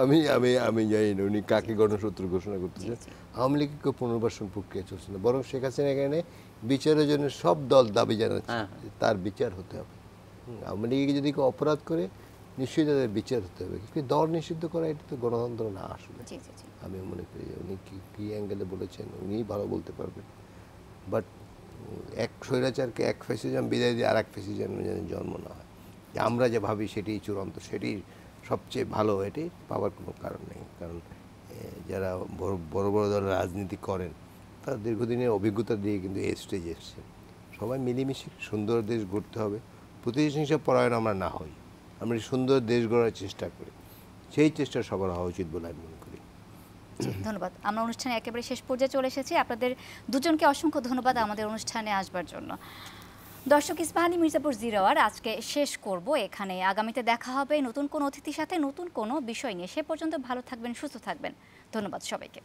আমি আমি আমি জানি না উনি কাকে গণশত্রু ঘোষণা করতেছে। আওয়ামী লীগকে পুনর্বাসন প্রক্রিয়া চলছে না, বরং শেখ হাসিনা এখানে বিচারের জন্য সব দল দাবি জানাচ্ছে তার বিচার হতে হবে। আওয়ামী লীগে যদি কেউ অপরাধ করে নিশ্চয়ই তাদের বিচার হতে হবে, কিন্তু দল নিষিদ্ধ করা এটা তো গণতন্ত্র না। আসলে আমি মনে করি যে উনি কী অ্যাঙ্গেলে বলেছেন উনিই ভালো বলতে পারবেন। বাট এক স্বৈরাচারকে এক ফ্যাসিজম বিদায় দিয়ে আর এক ফ্যাসিজম যেন জন্ম না হয়, যে আমরা যে ভাবি সেটাই চূড়ান্ত, সেটাই সবচেয়ে ভালো, এটি পাওয়ার কোনো কারণ নেই। কারণ যারা বড় বড় দলের রাজনীতি করেন তারা দীর্ঘদিনের অভিজ্ঞতা দিয়ে কিন্তু এই স্টেজে এসছেন। সবাই মিলেমিশে সুন্দর দেশ গড়তে হবে, প্রতিহিংসা পরায়ণ আমরা না হই, আমরা সুন্দর দেশ গড়ার চেষ্টা করি, সেই চেষ্টা সবার হওয়া উচিত বলে আমি মনে করি। ধন্যবাদ। আমরা অনুষ্ঠানে একেবারে শেষ পর্যায়ে চলে এসেছি। আপনাদের দুজনকে অসংখ্য ধন্যবাদ আমাদের অনুষ্ঠানে আসবার জন্য। দর্শক, ইস্পাহানী মির্জাপুর 0 আওয়ার আজকে শেষ করব এখানে। আগামীতে দেখা হবে নতুন কোনো অতিথির সাথে, নতুন কোনো বিষয় নিয়ে। সে পর্যন্ত ভালো থাকবেন, সুস্থ থাকবেন। ধন্যবাদ সবাইকে।